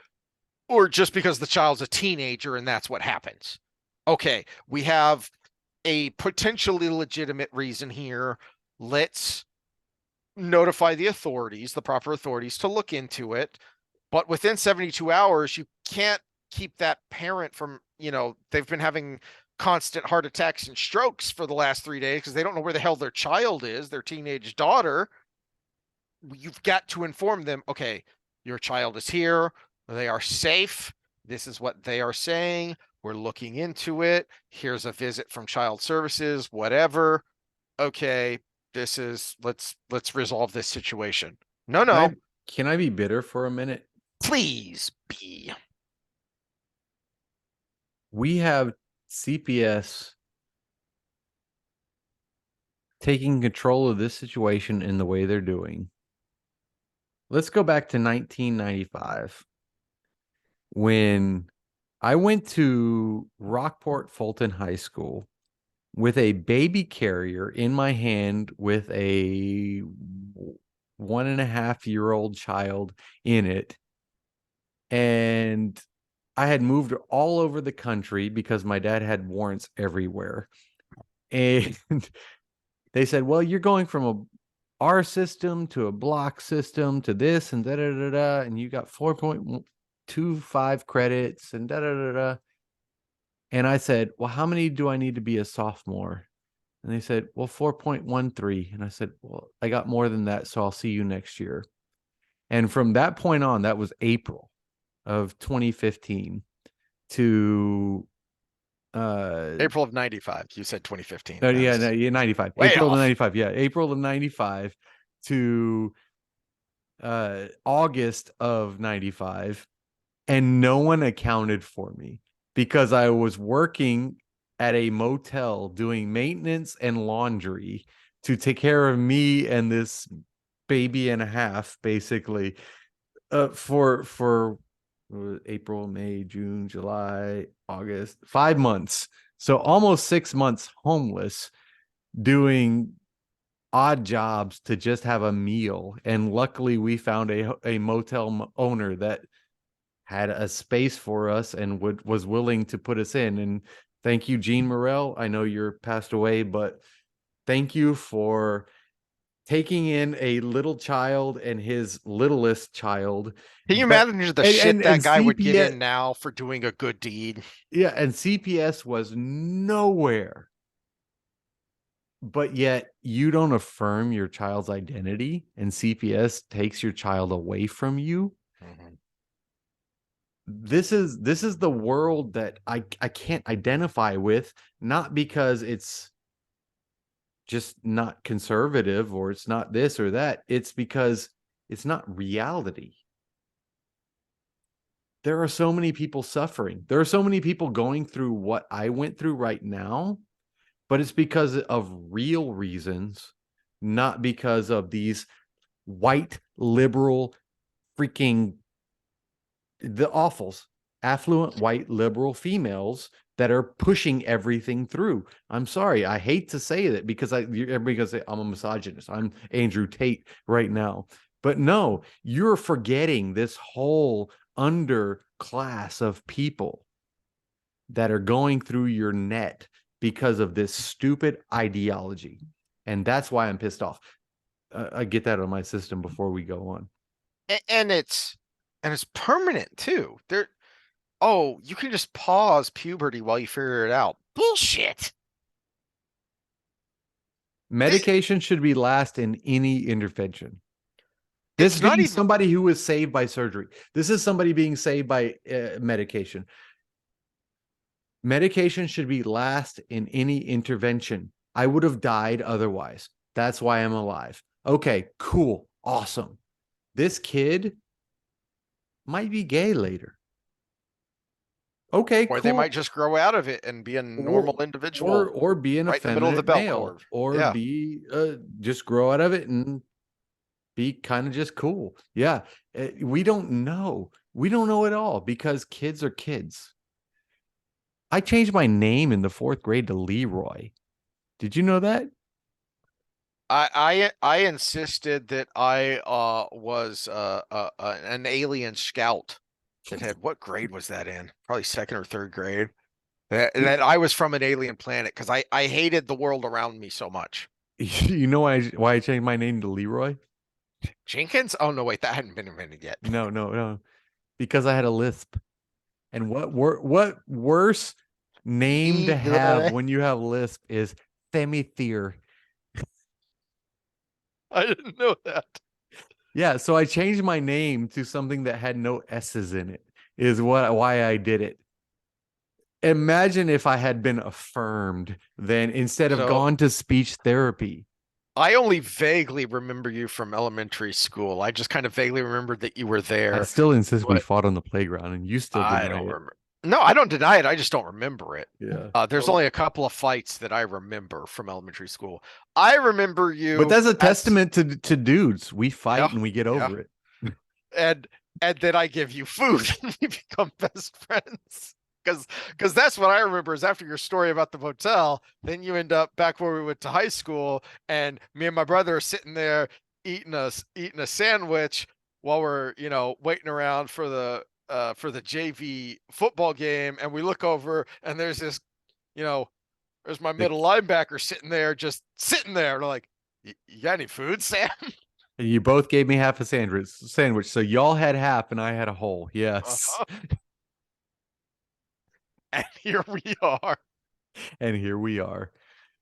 or just because the child's a teenager and that's what happens. Okay, we have a potentially legitimate reason here. Let's notify the authorities, the proper authorities, to look into it. But within 72 hours, you can't keep that parent from, they've been having constant heart attacks and strokes for the last 3 days because they don't know where the hell their child is, their teenage daughter. You've got to inform them, okay, your child is here. They are safe. This is what they are saying. We're looking into it. Here's a visit from child services, whatever. Okay, let's resolve this situation. No. Can I be bitter for a minute? Please be. We have CPS taking control of this situation in the way they're doing. Let's go back to 1995 when I went to Rockport Fulton High School with a baby carrier in my hand with a 1.5-year-old child in it. And I had moved all over the country because my dad had warrants everywhere. And they said, well, you're going from a R system to a block system to this and da da da da, and you got 4.25 credits and da da da da. And I said, well, how many do I need to be a sophomore? And they said, well, 4.13. And I said, well, I got more than that, so I'll see you next year. And from that point on, that was April of 2015 to April of 95. You said 2015. yeah, 95. Way April off. of 95. Yeah, April of 95 to August of 95. And no one accounted for me because I was working at a motel doing maintenance and laundry to take care of me and this baby and a half, basically, for April, May, June, July, August, 5 months. So almost 6 months homeless, doing odd jobs to just have a meal. And luckily we found a motel owner that had a space for us and was willing to put us in. And thank you, Gene Morell. I know you're passed away, but thank you for taking in a little child and his littlest child. Can you But, imagine the shit that and guy would get CPS, in now for doing a good deed? yeah, and CPS was nowhere. But yet you don't affirm your child's identity and CPS takes your child away from you. Mhm. This is the world that I can't identify with, not because it's just not conservative or it's not this or that. It's because it's not reality. There are so many people suffering. There are so many people going through what I went through right now, but it's because of real reasons, not because of these white liberal freaking the awfuls, affluent white liberal females that are pushing everything through. I'm sorry, I hate to say that because everybody gonna say I'm a misogynist. I'm Andrew Tate right now, but no, you're forgetting this whole underclass of people that are going through your net because of this stupid ideology, and that's why I'm pissed off. I get that out of my system before we go on. And it's permanent too. Oh, you can just pause puberty while you figure it out. Bullshit. Medication should be last in any intervention. It's This not being even somebody who was saved by surgery. This is somebody being saved by medication. Medication should be last in any intervention. I would have died otherwise. That's why I'm alive. Okay, cool, awesome. This kid might be gay later. Okay, or they cool. might just grow out of it and be a normal individual Or be an right in the middle of the effeminate bell male, curve. or Yeah. be just grow out of it and be kind of just cool. Yeah, we don't know. We don't know at all because kids are kids. I changed my name in the 4th grade to Leroy. Did you know that? I insisted that I was an alien scout that had what grade was that in? Probably 2nd or 3rd grade. That I was from an alien planet because I hated the world around me so much. You know why I changed my name to Leroy? Jenkins? Oh no, wait, that hadn't been invented yet. No. Because I had a lisp. And what worse name to have when you have lisp is Themithier. I didn't know that. Yeah, so I changed my name to something that had no S's in it, is why I did it. Imagine if I had been affirmed then instead of gone to speech therapy. I only vaguely remember you from elementary school. I just kind of vaguely remembered that you were there. I still insist we fought on the playground and you still I deny don't it. remember. No, I don't deny it. I just don't remember it. Yeah. There's only a couple of fights that I remember from elementary school. I remember But you that's a as testament to dudes. We yeah, fight and we get yeah, over it. and then I give you food and we become best friends. Because that's what I remember is after your story about the motel, then you end up back where we went to high school, and me and my brother are sitting there eating a sandwich while we're waiting around for the JV football game, and we look over and there's this you know there's my Like, middle linebacker sitting there just sitting there. We're like, you got any food, Sam? you both gave me half a sandwich. So y'all had half and I had a whole. Yes. Uh-huh. And here we are. And here we are.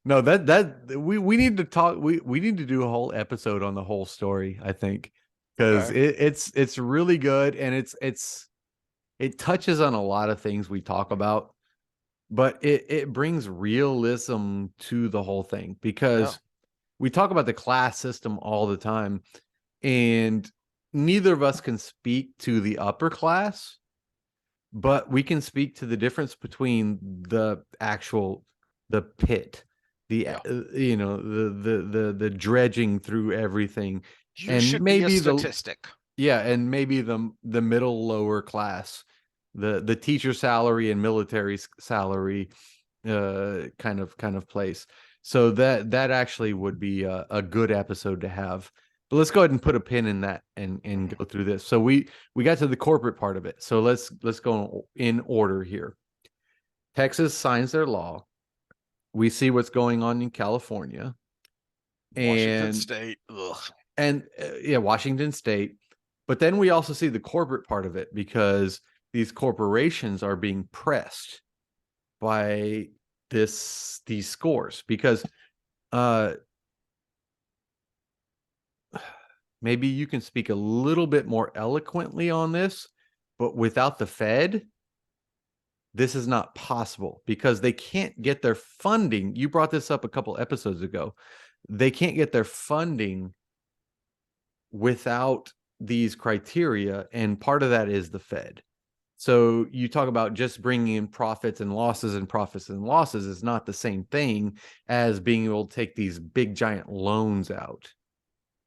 No, that we need to talk. We need to do a whole episode on the whole story, I think. Because Okay. it's really good and it touches on a lot of things we talk about, but it brings realism to the whole thing Yeah. because we talk about the class system all the time, and neither of us can speak to the upper class, but we can speak to the difference between the pit, Yeah. the dredging through everything, You and should be a maybe the statistic. yeah, and maybe the middle lower class, the teacher salary and military salary kind of place. So that actually would be a good episode to have. But let's go ahead and put a pin in that and go through this. So we got to the corporate part of it. So let's go in order here. Texas signs their law. We see what's going on in California Washington and State. Ugh. yeah, Washington State. But then we also see the corporate part of it because these corporations are being pressed by these scores because uh maybe you can speak a little bit more eloquently on this, but without the Fed, this is not possible because they can't get their funding. You brought this up a couple episodes ago. They can't get their funding without these criteria, and part of that is the Fed. So you talk about just bringing in profits and losses, and profits and losses is not the same thing as being able to take these big giant loans out.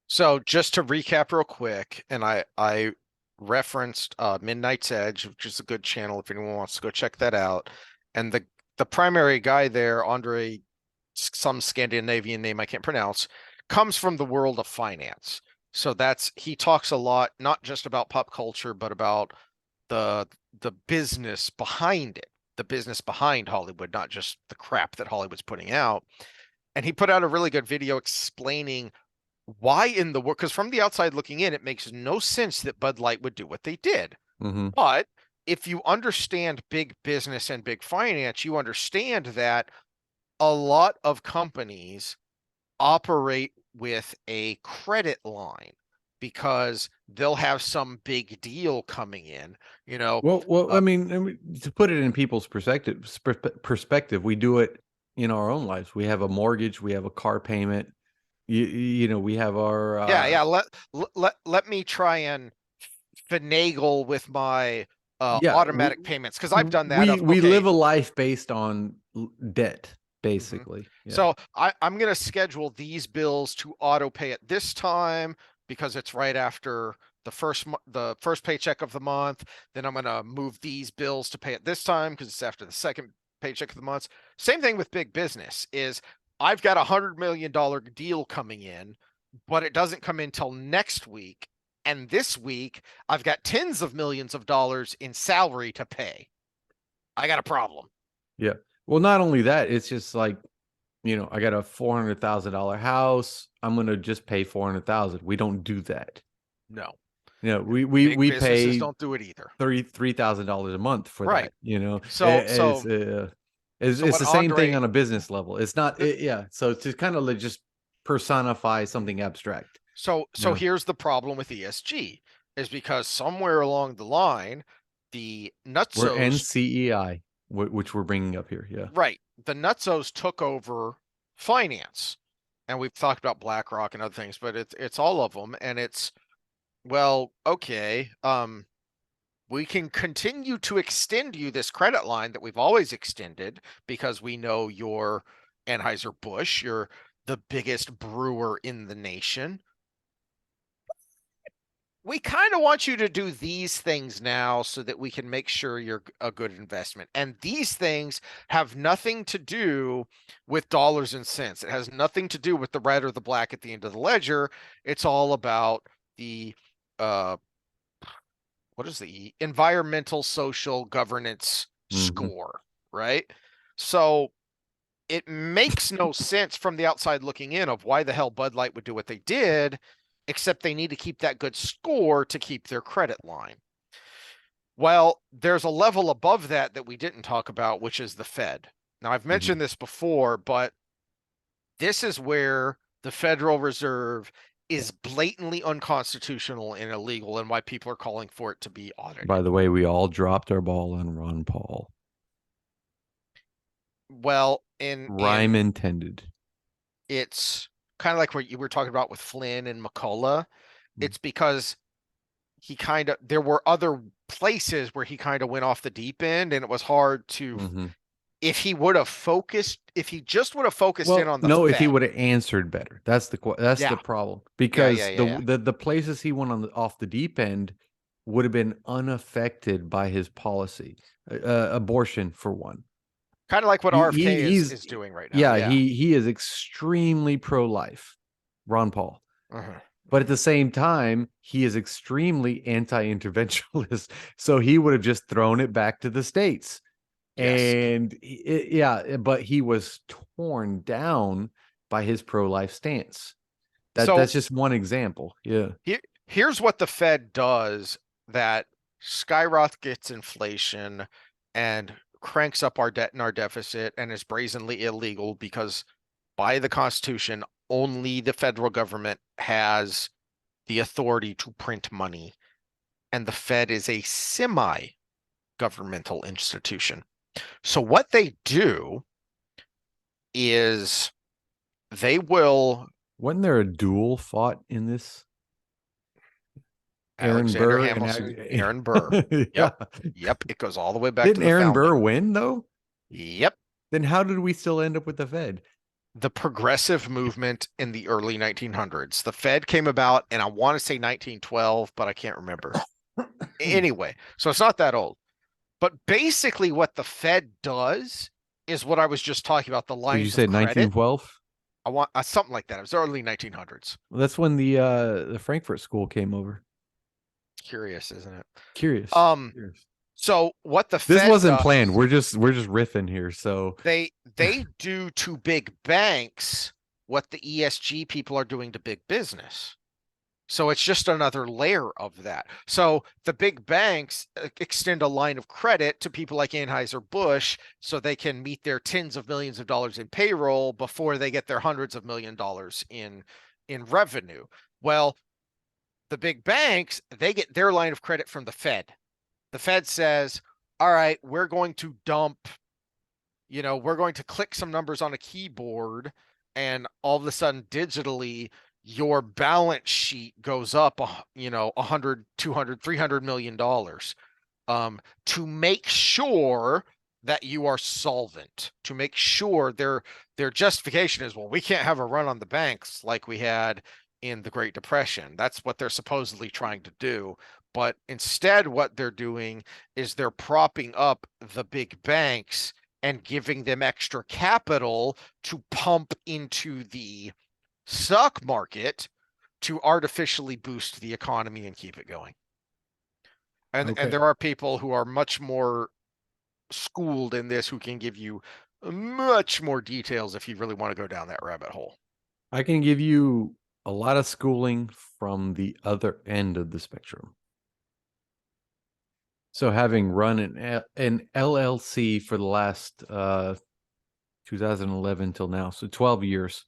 So just to recap real quick, and I referenced Midnight's Edge, which is a good channel if anyone wants to go check that out. And the primary guy there, Andre, some Scandinavian name I can't pronounce, comes from the world of finance. So he talks a lot, not just about pop culture, but about the the business behind it, the business behind Hollywood, not just the crap that Hollywood's putting out. And he put out a really good video explaining why in the world, because from the outside looking in, it makes no sense that Bud Light would do what they did. Mm-hmm. But if you understand big business and big finance, you understand that a lot of companies operate with a credit line because they'll have some big deal coming in, Well, I mean, to put it in people's perspective, we do it in our own lives. We have a mortgage, we have a car payment. We have our yeah. Let me try and finagle with my yeah. automatic payments because I've done that. We live a life based on debt, Mhm. basically. Yeah. So I'm going to schedule these bills to auto pay at this time because it's right after the first paycheck of the month. Then I'm going to move these bills to pay at this time because it's after the second paycheck of the month. Same thing with big business is I've got $100 million deal coming in, but it doesn't come in till next week. And this week I've got tens of millions of dollars in salary to pay. I got a problem. Yeah. Well, not only that, it's just like, I got a $400,000 house. I'm gonna just pay 400,000. We don't do that. No. Big We businesses pay don't do it either. $3,000 a month for Right. that. So so so It's what the same thing Andre on a business level. It's not yeah. So to kind of like just personify something abstract. so here's the problem with ESG is because somewhere along the line, the We're nutsos, NCEI, which we're bringing up here. Yeah. right, the nutsos took over finance. And we've talked about BlackRock and other things, but it's all of them. And it's, well, okay, we can continue to extend you this credit line that we've always extended because we know you're Anheuser-Busch, you're the biggest brewer in the nation. We kind of want you to do these things now so that we can make sure you're a good investment. And these things have nothing to do with dollars and cents. It has nothing to do with the red or the black at the end of the ledger. It's all about the what is the environmental social governance score, right? So it makes no sense from the outside looking in of why the hell Bud Light would do what they did, except they need to keep that good score to keep their credit line. Well, there's a level above that that we didn't talk about, which is the Fed. Now, I've mentioned this before, but this is where the Federal Reserve is blatantly unconstitutional and illegal, and why people are calling for it to be audited. By the way, we all dropped our ball on Ron Paul. Well, rhyme intended. It's kind of like what you were talking about with Flynn and McCullough. It's because there were other places where he kind of went off the deep end, and it was hard to, if he just would have focused in on the Fed. If he would have answered better. That's the problem. Because the places he went off the deep end would have been unaffected by his policy. Abortion, for one. Kind of like what RFK is doing right now. Yeah, he is extremely pro-life, Ron Paul. But at the same time, he is extremely anti-interventionist. So he would have just thrown it back to the states. And but he was torn down by his pro-life stance. That's just one example. Yeah. Here's what the Fed does that skyrockets inflation and cranks up our debt and our deficit and is brazenly illegal, because by the Constitution, only the federal government has the authority to print money, and the Fed is a semi-governmental institution. So what they do is they will... Wasn't there a duel fought in this? Alexander Hamilton, Aaron Burr. Yep. It goes all the way back. Didn't Aaron Burr win though? Yep. Then how did we still end up with the Fed? The progressive movement in the early 1900s. The Fed came about, and I want to say 1912, but I can't remember. Anyway, so it's not that old. But basically, what the Fed does is what I was just talking about. The lines. You said 1912. I want something like that. It was early 1900s. Well, that's when the Frankfurt School came over. Curious, isn't it? Curious. So what the Fed this wasn't planned. We're just riffing here. So they do to big banks what the ESG people are doing to big business. So it's just another layer of that. So the big banks extend a line of credit to people like Anheuser-Busch so they can meet their tens of millions of dollars in payroll before they get their hundreds of million dollars in revenue. Well, the big banks, they get their line of credit from the Fed. The Fed says, all right, we're going to dump, we're going to click some numbers on a keyboard, and all of a sudden digitally your balance sheet goes up, 100, 200, $300 million, to make sure that you are solvent, to make sure their justification is, well, we can't have a run on the banks like we had in the Great Depression. That's what they're supposedly trying to do. But instead, what they're doing is they're propping up the big banks and giving them extra capital to pump into the stock market to artificially boost the economy and keep it going. And there are people who are much more schooled in this who can give you much more details if you really want to go down that rabbit hole. I can give you a lot of schooling from the other end of the spectrum. So having run an LLC for the last 2011 till now, so 12 years,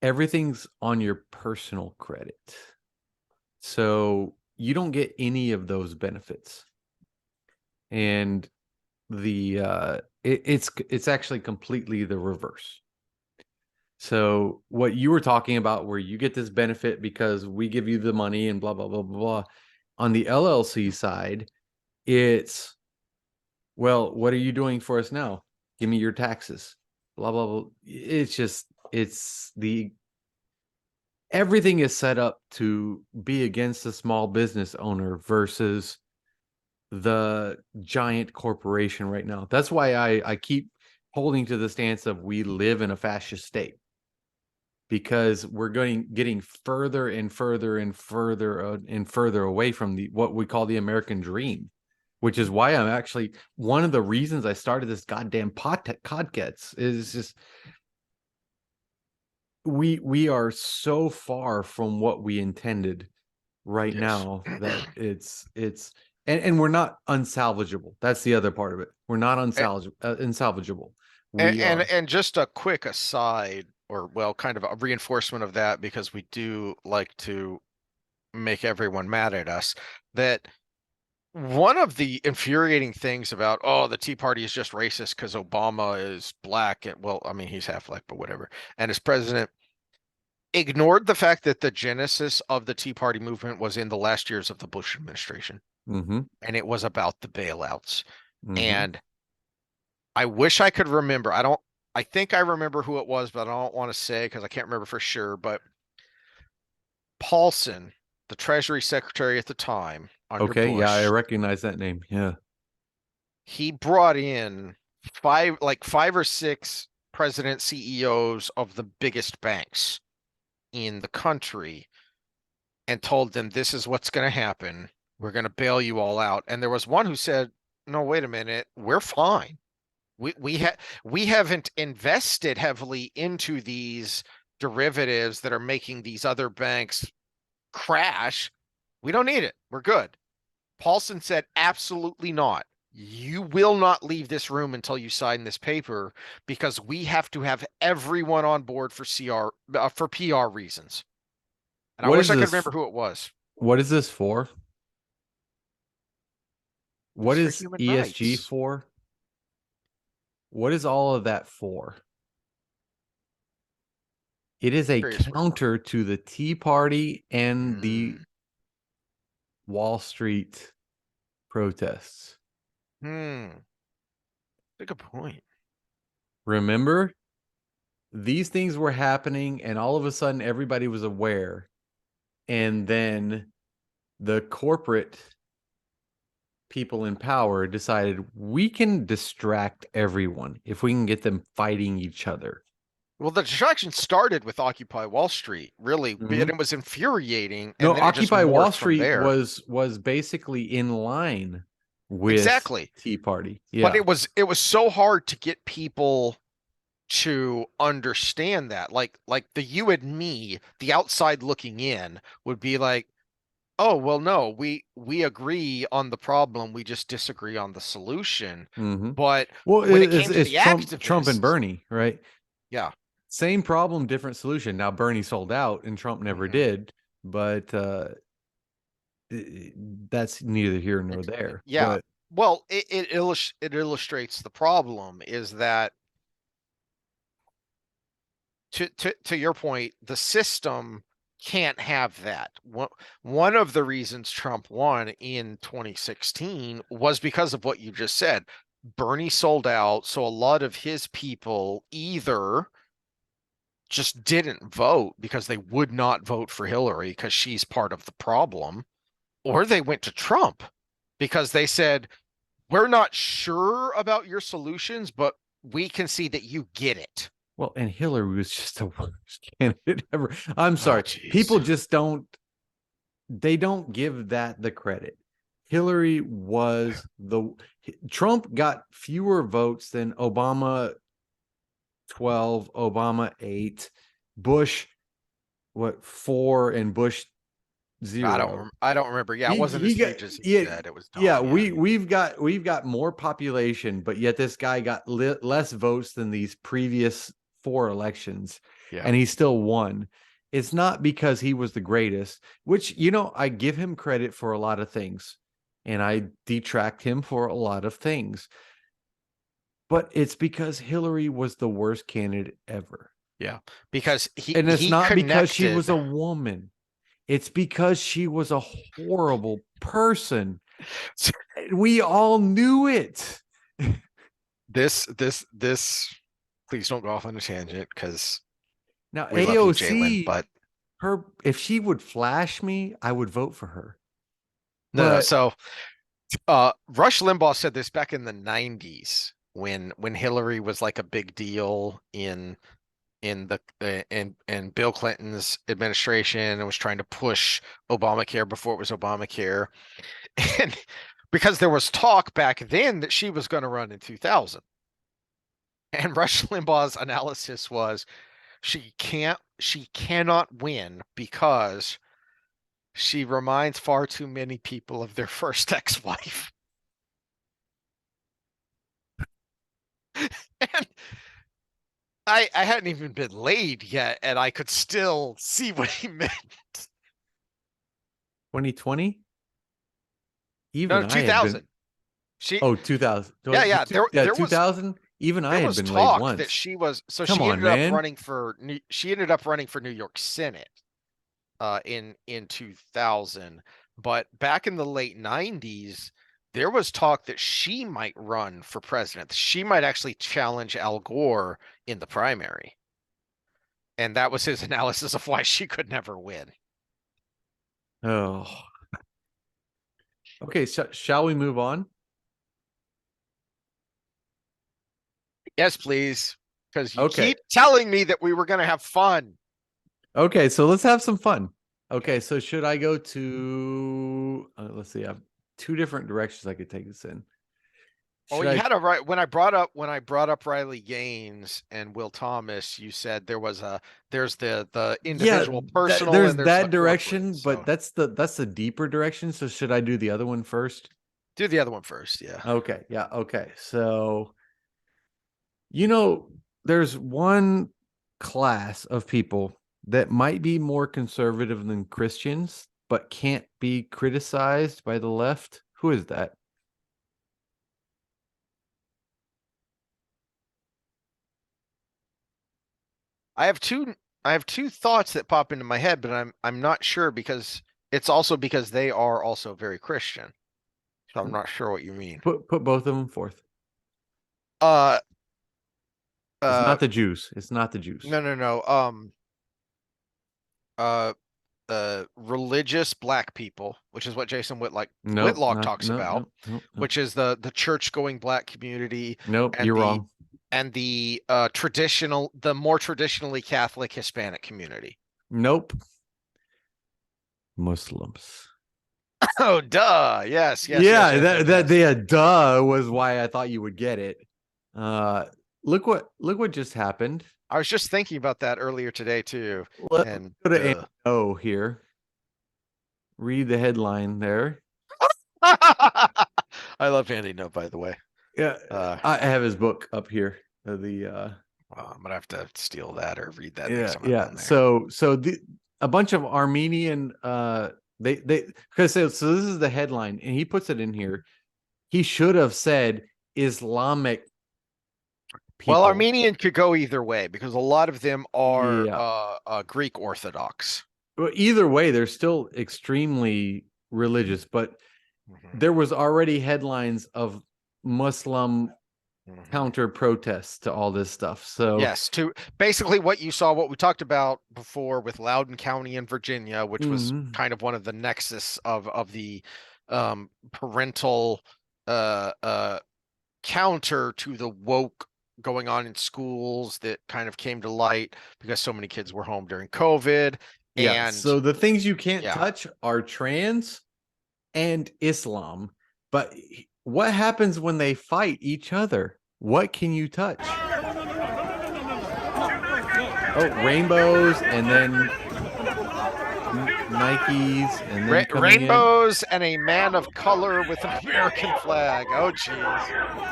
everything's on your personal credit. So you don't get any of those benefits. And it's actually completely the reverse. So what you were talking about, where you get this benefit because we give you the money and blah, blah, blah, blah, blah. On the LLC side, it's, well, what are you doing for us now? Give me your taxes. Blah, blah, blah. Everything is set up to be against the small business owner versus the giant corporation right now. That's why I keep holding to the stance of we live in a fascist state, because we're getting further and further and further away from what we call the American dream, which is why I'm actually one of the reasons I started this goddamn podcast is just we are so far from what we intended right Yes. now that it's and we're not unsalvageable. That's the other part of it. We're not unsalvageable. We are. And just a quick aside, or well, kind of a reinforcement of that, because we do like to make everyone mad at us, that one of the infuriating things about, oh, the Tea Party is just racist because Obama is black, and well, I mean, he's half black, but whatever, and as president, ignored the fact that the genesis of the Tea Party movement was in the last years of the Bush administration, Mm-hmm, and it was about the bailouts. mm-hmm. And I wish I could remember. I think I remember who it was, but I don't want to say because I can't remember for sure. But Paulson, the Treasury Secretary at the time under Okay, yeah, I Bush, recognize that name. Yeah. he brought in five or six president CEOs of the biggest banks in the country and told them this is what's going to happen. We're going to bail you all out. And there was one who said, "No, wait a minute. We're fine. We haven't invested heavily into these derivatives that are making these other banks crash. We don't need it. We're good." Paulson said, "Absolutely not. You will not leave this room until you sign this paper because we have to have everyone on board for for PR reasons." And I What wish is I could this? remember who it was. What is this for? What It's for is human ESG rights. for? What is all of that for? It is a Curious what. counter to the Tea Party and the Mm, Wall Street protests. hmm. That's a good point. Remember, these things were happening, and all of a sudden, everybody was aware. And then the corporate people in power decided we can distract everyone if we can get them fighting each other. Well, the distraction started with Occupy Wall Street, really, and Mhm. it was infuriating, No, and then it just Occupy Wall morphed from Street there. was basically in line with Exactly. Tea Party. But Yeah. it was so hard to get people to understand that. Like the you and me, the outside looking in, would be like, "Oh, well, no, we agree on the problem, we just disagree on the solution." Mm-hmm. But Well, when it came to it's the Trump and activists, Bernie, right? yeah. Same problem, different solution. Now Bernie sold out and Trump never Mhm. did, but that's neither here nor there. Yeah. But Well, it illustrates the problem is that to your point, the system can't have that. One of the reasons Trump won in 2016 was because of what you just said. Bernie sold out, so a lot of his people either just didn't vote because they would not vote for Hillary because she's part of the problem, or they went to Trump because they said, "We're not sure about your solutions, but we can see that you get it." well, and Hillary was just the worst candidate ever. I'm Oh, sorry. jeez. People just don't give that the credit. Hillary was Trump got fewer votes than Obama 12, Obama 8, Bush what 4, and Bush 0. I don't remember. Yeah, it wasn't as He got huge as he yeah, said. It was yeah, dumb. Yeah. we've got more population, but yet this guy got less votes than these previous 4 elections, Yeah. and he still won. It's not because he was the greatest, which I give him credit for a lot of things, and I detract him for a lot of things. But it's because Hillary was the worst candidate ever. Yeah, because And it's he not because she connected. was a woman. It's because she was a horrible person. We all knew it. This. Please don't go off on a tangent because Now we love you, Jalen. AOC, But her, if she would flash me, I would vote for her. no. But So, Rush Limbaugh said this back in the '90s when Hillary was like a big deal in the in Bill Clinton's administration and was trying to push Obamacare before it was Obamacare, and because there was talk back then that she was going to run in 2000. And Rush Limbaugh's analysis was she cannot win because she reminds far too many people of their first ex-wife. And I hadn't even been laid yet, and I could still see what he meant. 2020, No, even I had 2000. been. She Oh, 2000. yeah. Yeah, There was 2000. Even I there had was been laid talk that once. she was so Come she on, ended up man. running for she ended up running for New York Senate in 2000. But back in the late 90s, there was talk that she might run for president. She might actually challenge Al Gore in the primary. And that was his analysis of why she could never win. Oh. Okay, so shall we move on? Yes, please. Because you Okay. keep telling me that we were going to have fun. Okay, so let's have some fun. Okay, so should I go to let's see, I have two different directions I could take this in. Oh, Should you I had a right when I brought up Riley Gaines and Will Thomas. You said there's the Yeah, individual personal there's and there's the that corporate. direction, but So that's the deeper direction. So should I do the other one first? do the other one first. Yeah. Okay, yeah, okay. So you know, there's one class of people that might be more conservative than Christians, but can't be criticized by the left. Who is that? I have two thoughts that pop into my head, but I'm not sure because it's also because they are also very Christian. So I'm not sure what you mean. Put both of them forth. Uh It's uh not the Jews. It's not the Jews. no. Uh religious black people, which is what Jason Nope, Whitlock not talks no, about, no, no, no. which is the church going black community Nope, and you're wrong. the the more traditionally Catholic Hispanic community. Nope. Muslims. Oh, duh. Yeah, that Yes. the duh was why I thought you would get it. Uh look what just happened. I was just thinking about that earlier today too. Let's And go to O here. Read the headline there. I love Andy No, by the way. Yeah, I have his book up here. Well, I'm gonna have to steal that or read that next Yeah, time I'm yeah. down there. So a bunch of Armenian they because so this is the headline and he puts it in here. He should have said Islamic Well, people. Armenian could go either way because a lot of them are Yeah. Greek Orthodox. Well, either way, they're still extremely religious, but Mhm, there was already headlines of Muslim mhm. counter protests to all this stuff. So Yes, to basically what you saw, what we talked about before with Loudoun County in Virginia, which was mhm. kind of one of the nexus of the parental counter to the woke going on in schools that kind of came to light because so many kids were home during COVID. Yeah, And so the things you can't yeah, touch are trans and Islam. But what happens when they fight each other? What can you touch? Oh, rainbows and then Nikes and then coming in. Rainbows and a man of color with an American flag. Oh, geez,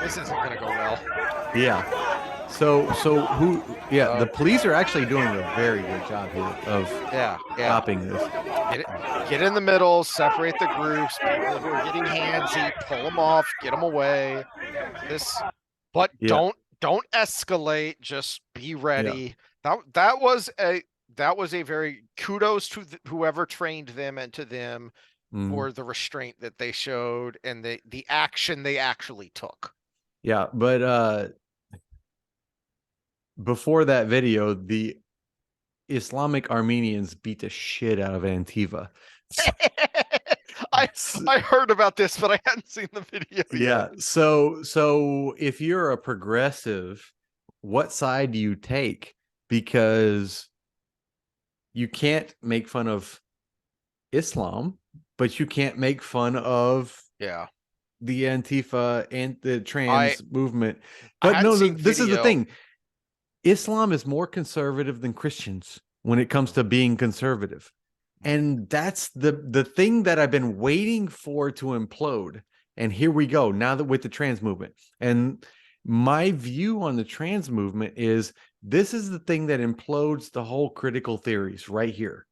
this isn't going to go well. Yeah. So who? Yeah, the Uh, police are actually doing a very good job here of yeah. stopping this. Get in the middle, separate the groups. People who are getting handsy, pull them off, get them away. But Yeah, don't escalate. Just be yeah. ready. that was a very kudos to whoever trained them and to them Mhm. for the restraint that they showed and the action they actually took. Yeah, but before that video, the Islamic Armenians beat the shit out of Antiva. I S- I heard about this, but I hadn't seen the video yet. yeah, so if you're a progressive, what side do you take? Because you can't make fun of Islam, but you can't make fun of Yeah. the Antifa and the I trans movement. I But hadn't no, seen this is the video. thing. Islam is more conservative than Christians when it comes to being conservative. And that's the thing that I've been waiting for to implode. And here we go. Now that with the trans movement. And my view on the trans movement is this is the thing that implodes the whole critical theories right here.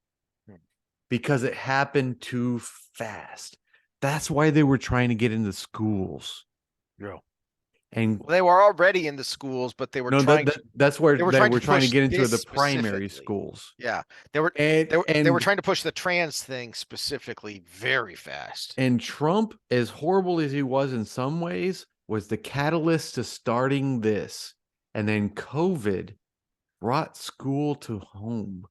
Because it happened too fast. That's why they were trying to get into schools. Yeah. And Well, they were already in the schools, but they were no, trying to that's where they were they trying to were trying to push get into this the primary specifically. schools. Yeah. They were And they were trying to push the trans thing specifically very fast. and Trump, as horrible as he was in some ways, was the catalyst to starting this. And then COVID brought school to home.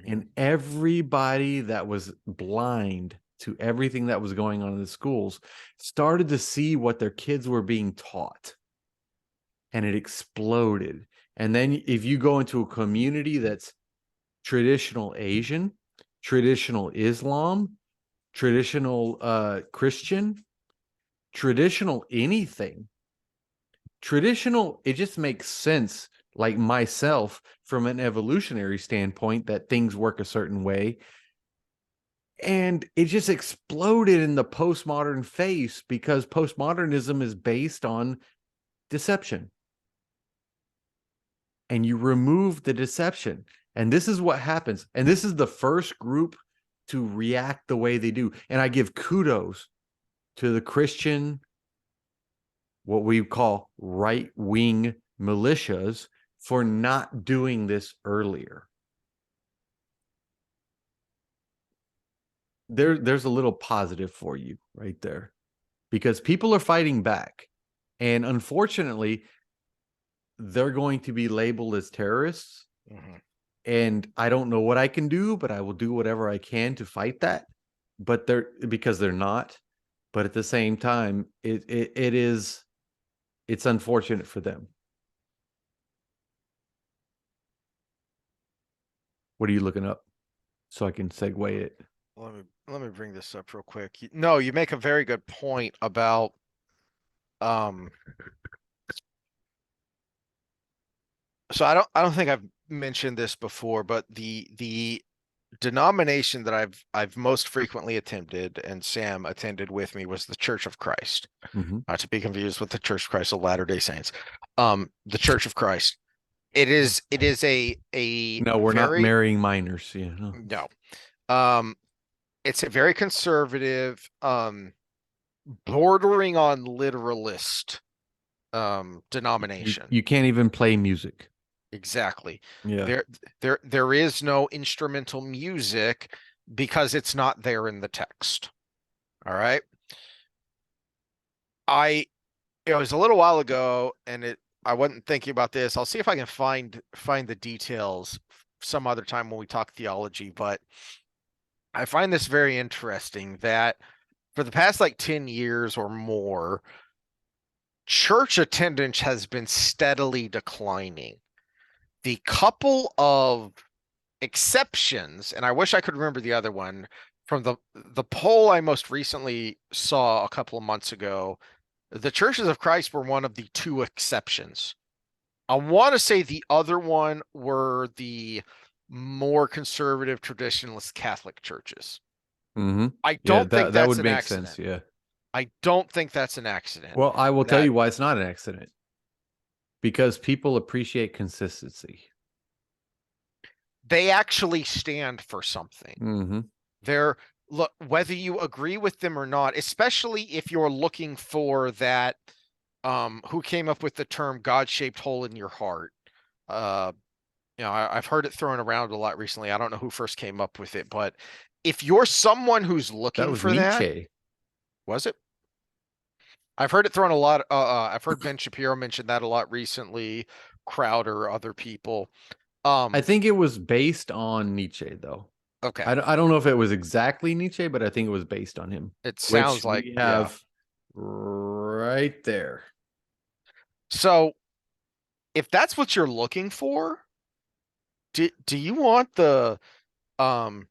And everybody that was blind to everything that was going on in the schools started to see what their kids were being taught. And it exploded. And then if you go into a community that's traditional Asian, traditional Islam, traditional Christian, traditional anything, traditional, it just makes sense, like myself, from an evolutionary standpoint, that things work a certain way. And it just exploded in the postmodern phase because postmodernism is based on deception. And you remove the deception. And this is what happens. And this is the first group to react the way they do. And I give kudos to the Christian, what we call right-wing militias, for not doing this earlier. There's a little positive for you right there, because people are fighting back. And unfortunately, they're going to be labeled as terrorists. And I don't know what I can do, but I will do whatever I can to fight that. But because they're not. But at the same time, it's unfortunate for them. What are you looking up so I can segue it? Let me bring this up real quick. No, you make a very good point about so I don't think I've mentioned this before, but the denomination that I've most frequently attended and Sam attended with me was the Church of Christ. Not to be confused with the Church of Christ of Latter-day Saints. The Church of Christ. It is a No, we're not very marrying minors. Yeah, no. no. It's a very conservative, bordering on literalist denomination. You can't even play music. Exactly. Yeah. There is no instrumental music because it's not there in the text. All right. It was a little while ago and I wasn't thinking about this. I'll see if I can find the details some other time when we talk theology, but I find this very interesting that for the past like 10 years or more, church attendance has been steadily declining. The couple of exceptions, and I wish I could remember the other one from the poll I most recently saw a couple of months ago, the Churches of Christ were one of the two exceptions. I want to say the other one were the more conservative traditionalist Catholic churches. I Yeah, don't think that that's would an make sense. accident. Yeah. I don't think that's an accident. Well, I will tell That you why it's not an accident. Because people appreciate consistency. they actually stand for something. They're look, whether you agree with them or not, especially if you're looking for that, who came up with the term God-shaped hole in your heart? I've heard it thrown around a lot recently. I don't know who first came up with it, but if you're someone who's That looking was for that, Nietzsche. was it? I've heard it thrown a lot. I've heard Ben Shapiro mention that a lot recently, Crowder, other people. I think it was based on Nietzsche, though. Okay. I don't know if it was exactly Nietzsche, but I think it was based on him, It which sounds like, we yeah. have right there. So if that's what you're looking for, do you want the um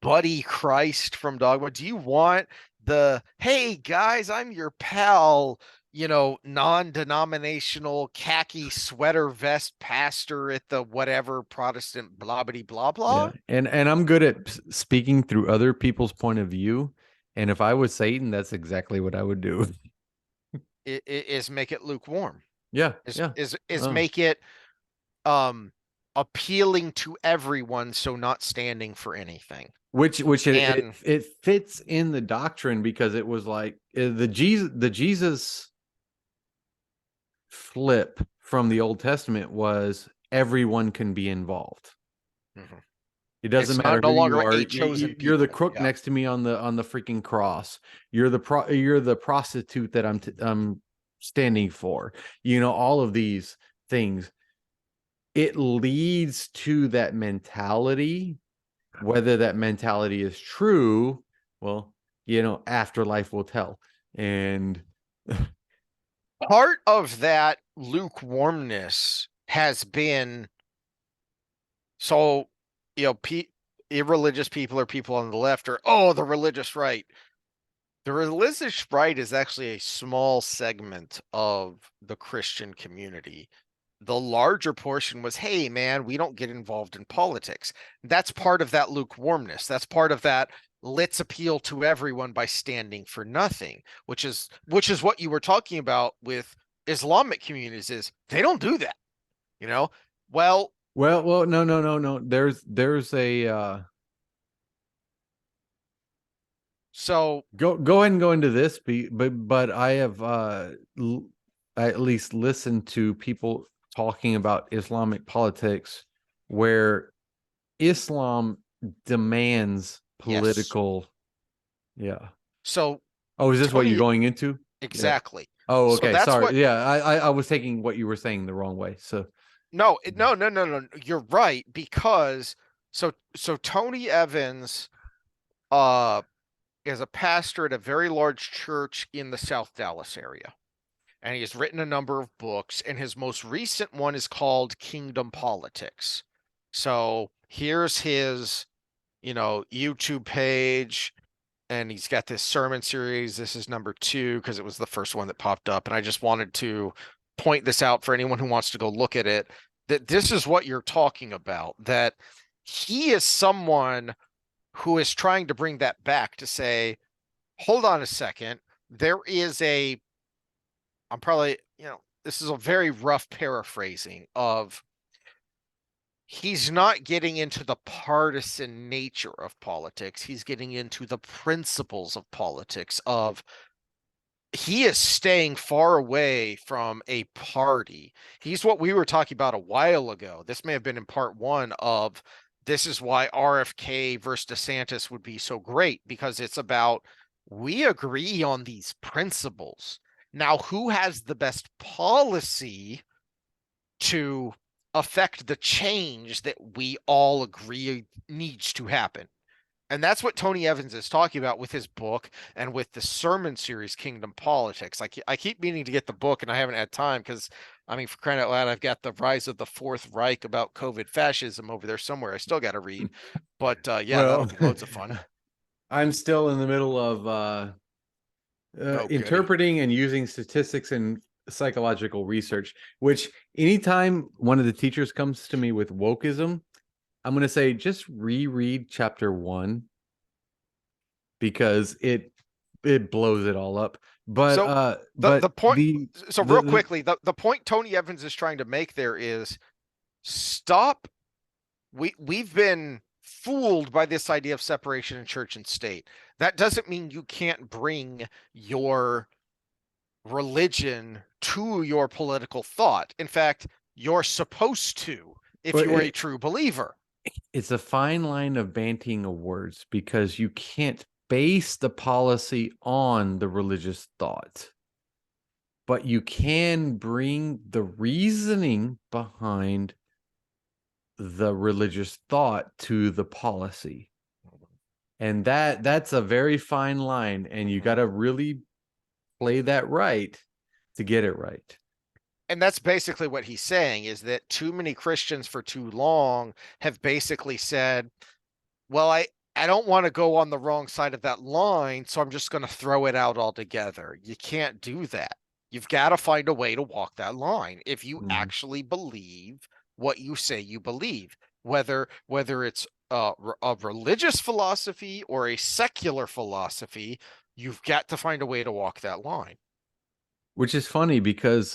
Buddy Christ from Dogma? Do you want the, hey guys, I'm your pal, non-denominational khaki sweater vest pastor at the whatever Protestant blah blah blah Yeah, blah? and I'm good at speaking through other people's point of view. And if I was Satan, that's exactly what I would do. Is make it lukewarm. Yeah, Is yeah. is is Oh. make it um appealing to everyone, so not standing for anything. Which And it fits in the doctrine because it was like the Jesus flip from the Old Testament was everyone can be involved. mhm, It doesn't it's matter not who no you longer are. a chosen You're the people. crook Yeah. next to me on the freaking cross. You're the prostitute that I'm standing for. All of these things. It leads to that mentality. Whether that mentality is true, well, afterlife will tell. And Part of that lukewarmness has been, so, irreligious people or people on the left are, oh, the religious right. The religious right is actually a small segment of the Christian community. The larger portion was, hey, man, we don't get involved in politics. That's part of that lukewarmness. That's part of that. Let's appeal to everyone by standing for nothing, which is what you were talking about with Islamic communities. Is they don't do that, you know? Well, well, no. There's a so go ahead and go into this, but I have at least listened to people talking about Islamic politics where Islam demands yes. political. Yeah. So Oh, is this what you're Tony, going into? Yeah. exactly. Oh, So okay. that's what. Sorry. Yeah, I was taking what you were saying the wrong way. So No, no. You're right, because so Tony Evans uh is a pastor at a very large church in the South Dallas area. And he has written a number of books, and his most recent one is called Kingdom Politics. So here's his, YouTube page, and he's got this sermon series. This is number 2 because it was the first one that popped up. And I just wanted to point this out for anyone who wants to go look at it, that this is what you're talking about, that he is someone who is trying to bring that back to say, hold on a second. There is I'm probably, this is a very rough paraphrasing of, he's not getting into the partisan nature of politics. He's getting into the principles of politics of, he is staying far away from a party. He's what we were talking about a while ago. This may have been in part 1 of, this is why RFK versus DeSantis would be so great, because it's about, we agree on these principles. Now, who has the best policy to affect the change that we all agree needs to happen? And that's what Tony Evans is talking about with his book and with the sermon series, Kingdom Politics. I keep meaning to get the book, and I haven't had time because, I mean, for crying out loud, I've got The Rise of the Fourth Reich about COVID fascism over there somewhere. I still got to read. But yeah, that'll well, be loads of fun. I'm still in the middle of Oh, goody. interpreting and using statistics and psychological research, which anytime one of the teachers comes to me with wokeism, I'm going to say just reread chapter 1 because it blows it all up. But So the but point, so real the quickly, the point Tony Evans is trying to make there is, stop. We've been fooled by this idea of separation in church and state. That doesn't mean you can't bring your religion to your political thought. In fact, you're supposed to. if But you are a true believer. it's a fine line of banting of words, because you can't base the policy on the religious thought, but you can bring the reasoning behind the religious thought to the policy. And that's a very fine line, and you got to really play that right to get it right. And that's basically what he's saying, is that too many Christians for too long have basically said, well, I don't want to go on the wrong side of that line, so I'm just going to throw it out altogether. You can't do that. You've got to find a way to walk that line if you actually believe what you say you believe, whether it's a religious philosophy or a secular philosophy. You've got to find a way to walk that line. Which is funny, because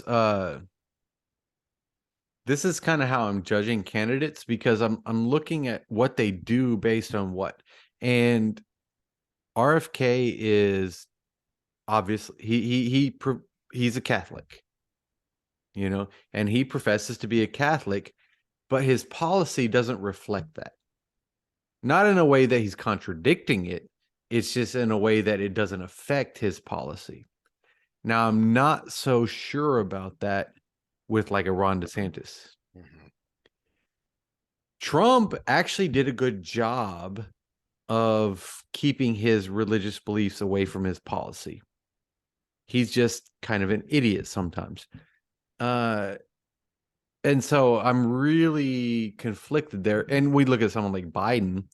this is kind of how I'm judging candidates, because I'm looking at what they do based on what. And RFK is obviously he's a Catholic, and he professes to be a Catholic, but his policy doesn't reflect that. Not in a way that he's contradicting it. It's just in a way that it doesn't affect his policy. Now, I'm not so sure about that with like a Ron DeSantis. Trump actually did a good job of keeping his religious beliefs away from his policy. He's just kind of an idiot sometimes. And so I'm really conflicted there. And we look at someone like Biden,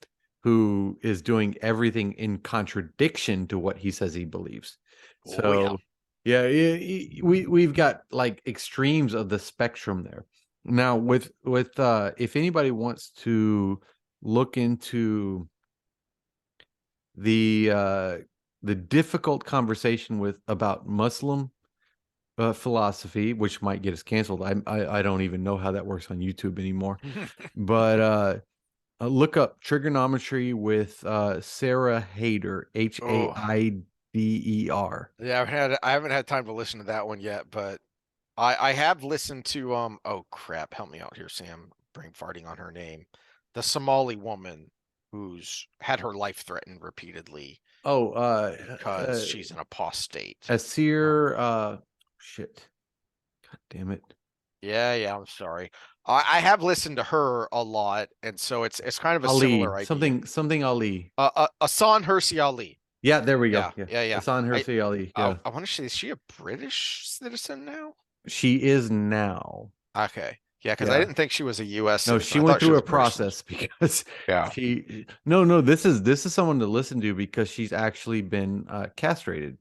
who is doing everything in contradiction to what he says he believes. So yeah, we've got like extremes of the spectrum there. Now, with if anybody wants to look into the difficult conversation about Muslim philosophy, which might get us canceled. I don't even know how that works on YouTube anymore. But look up trigonometry with Sarah Haider, Haider. Yeah, I haven't had time to listen to that one yet, but I have listened to oh crap, help me out here, Sam. Brain farting on her name. The Somali woman who's had her life threatened repeatedly. Because she's an apostate. Asir shit. God damn it. Yeah, I'm sorry. I have listened to her a lot, and so it's kind of a Ali, similar idea. Something Ali. Hassan Hirsi Ali. Yeah, there we go. Yeah. Hassan Hirsi Ali. Yeah. I want to say, is she a British citizen now? She is now. Okay. Yeah, because I didn't think she was a U.S. No, citizen. she went through a process because no, this is someone to listen to, because she's actually been castrated.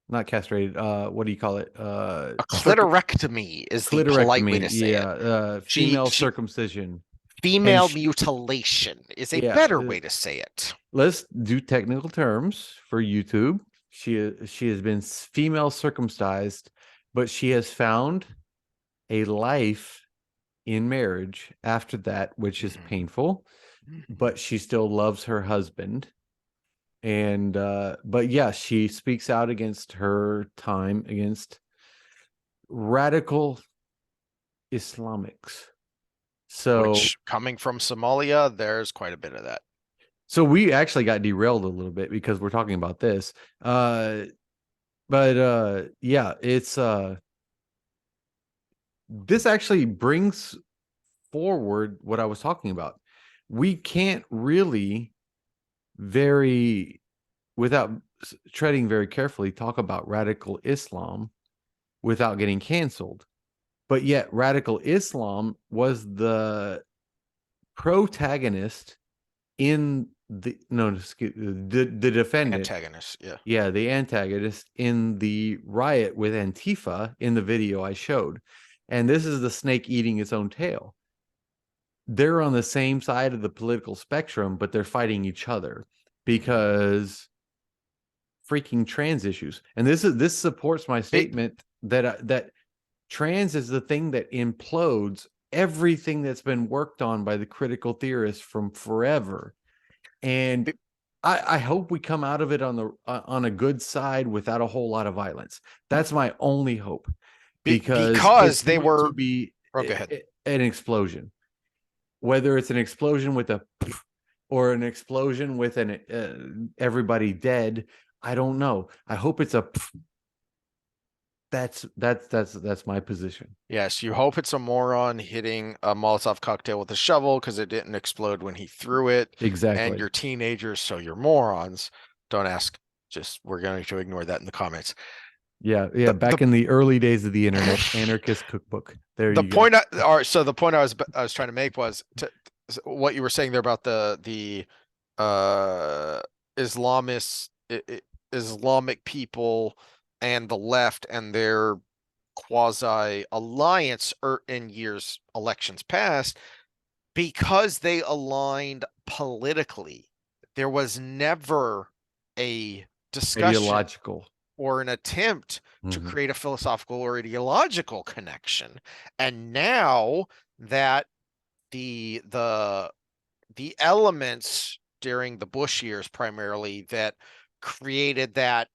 Not castrated, what do you call it? A clitorectomy is the polite way to say it. Female circumcision. Female mutilation is a better way to say it. Let's do technical terms for YouTube. She has been female circumcised, but she has found a life in marriage after that, which is painful, but she still loves her husband. And but yeah, she speaks out against her time against radical Islamics. So, which, coming from Somalia, there's quite a bit of that. So we actually got derailed a little bit because we're talking about this. But yeah, it's this actually brings forward what I was talking about. We can't really without treading very carefully, talk about radical Islam without getting canceled. But yet radical Islam was the protagonist in the defendant. Antagonist, yeah. Yeah, the antagonist in the riot with Antifa in the video I showed. And this is the snake eating its own tail. They're on the same side of the political spectrum, but they're fighting each other because freaking trans issues. And this supports my statement that trans is the thing that implodes everything that's been worked on by the critical theorists from forever. And I hope we come out of it on a good side without a whole lot of violence. That's my only hope, because they were to be an explosion. whether it's an explosion with a or an explosion with an everybody dead, I don't know. I hope it's a that's my position. Yes, you hope it's a moron hitting a Molotov cocktail with a shovel because it didn't explode when he threw it. And Exactly. you're teenagers, so you're morons. Don't ask. Just we're going to ignore that in the comments. Yeah, The back in the early days of the internet, Anarchist Cookbook. There the you go. point all right, so the point I was trying to make was what you were saying there about the uh Islamist Islamic people and the left and their quasi alliance in years elections past because they aligned politically. There was never a discussion Ideological. or an attempt to Mhm. create a philosophical or ideological connection. And now that the elements during the Bush years primarily that created that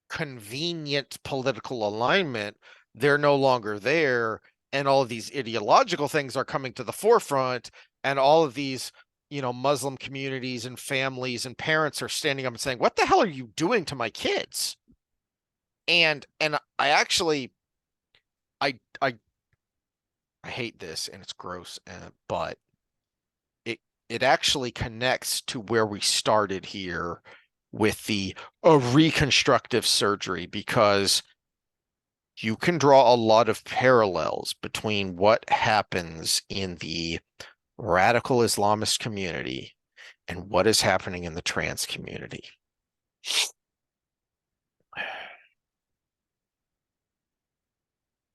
convenient political alignment, they're no longer there. And all of these ideological things are coming to the forefront. And all of these, Muslim communities and families and parents are standing up and saying, what the hell are you doing to my kids? And I actually, I hate this and it's gross, but it actually connects to where we started here with the reconstructive surgery, because you can draw a lot of parallels between what happens in the radical Islamist community and what is happening in the trans community.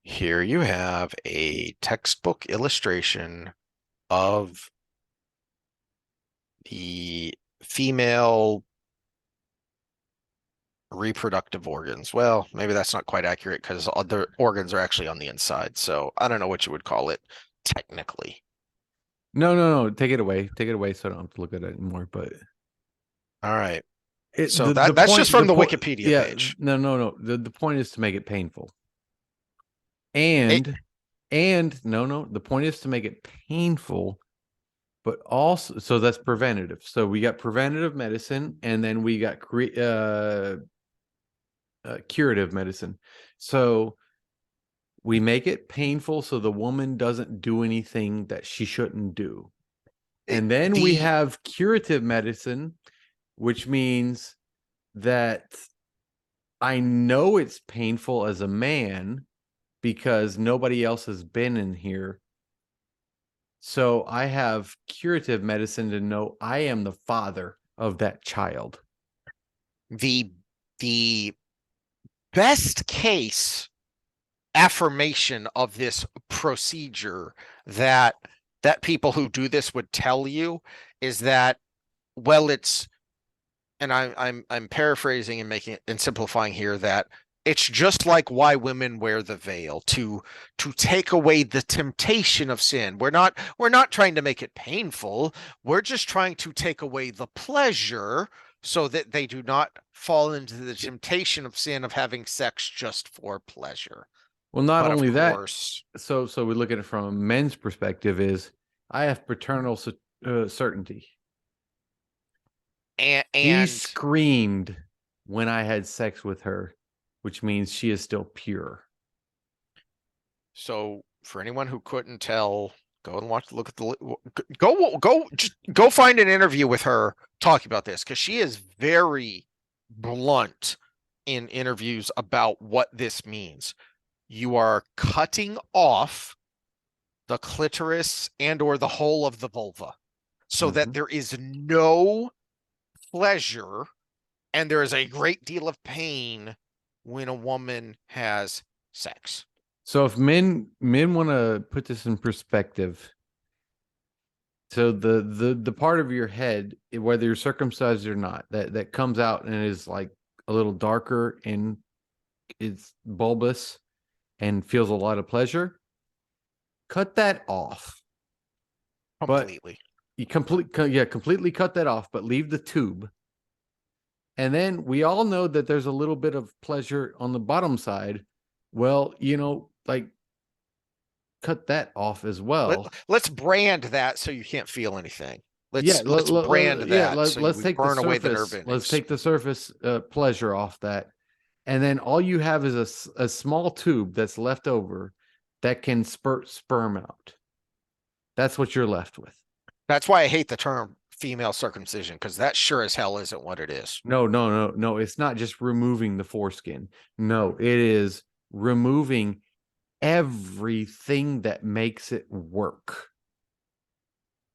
Here you have a textbook illustration of the female reproductive organs. Well, maybe that's not quite accurate because other organs are actually on the inside. So I don't know what you would call it technically. No. Take it away. Take it away so I don't have to look at it anymore. But All right. it So the that's point just from the point Wikipedia yeah, page. no. The point is to make it painful. It, And no, the point is to make it painful, but also so that's preventative. So we got preventative medicine, and then we got curative medicine. So we make it painful so the woman doesn't do anything that she shouldn't do. And then we the have curative medicine, which means that I know it's painful as a man because nobody else has been in here. So I have curative medicine to know I am the father of that child. the the best case affirmation of this procedure that people who do this would tell you is that, well, it's, and I'm paraphrasing and making it and simplifying here, that it's just like why women wear the veil to take away the temptation of sin. We're not trying to make it painful. We're just trying to take away the pleasure so that they do not fall into the temptation of sin of having sex just for pleasure. Well, not But of only that, course, so we look at it from a men's perspective is I have paternal certainty. She and screamed when I had sex with her, which means she is still pure. so for anyone who couldn't tell, go and look at the just go find an interview with her talking about this, because she is very blunt in interviews about what this means. You are cutting off the clitoris and or the whole of the vulva so that there is no pleasure and there is a great deal of pain when a woman has sex. So if men want to put this in perspective, so the part of your head, whether you're circumcised or not, that comes out and is like a little darker and it's bulbous and feels a lot of pleasure, cut that off. Completely. But you completely cut that off, but leave the tube. And then we all know that there's a little bit of pleasure on the bottom side. Well, like cut that off as well. Let's brand that so you can't feel anything. Yeah, Let's brand that so let's we take the burn away the nerve surface. Let's endings. take the surface pleasure off that, and then all you have is a small tube that's left over that can spurt sperm out. That's what you're left with. That's why I hate the term female circumcision, because that sure as hell isn't what it is. No. It's not just removing the foreskin. No, it is removing everything that makes it work.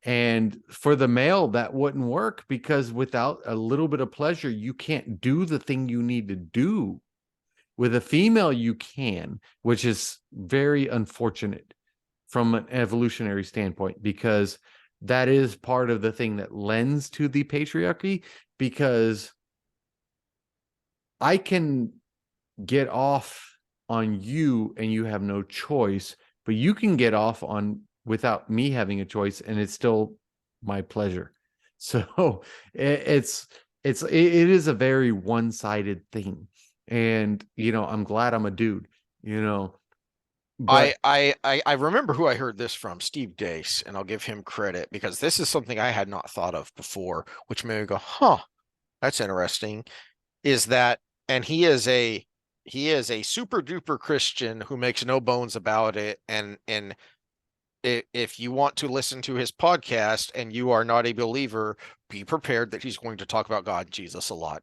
And for the male, that wouldn't work because without a little bit of pleasure, you can't do the thing you need to do. With a female, you can, which is very unfortunate from an evolutionary standpoint, because that is part of the thing that lends to the patriarchy. Because I can get off on you and you have no choice, but you can get off on without me having a choice and it's still my pleasure. So it is a very one-sided thing. And I'm glad I'm a dude, but I remember who I heard this from, Steve Dace, and I'll give him credit because this is something I had not thought of before, which made me go, huh, that's interesting. Is that, and he is a super duper Christian who makes no bones about it. And if you want to listen to his podcast and you are not a believer, be prepared that he's going to talk about God and Jesus a lot.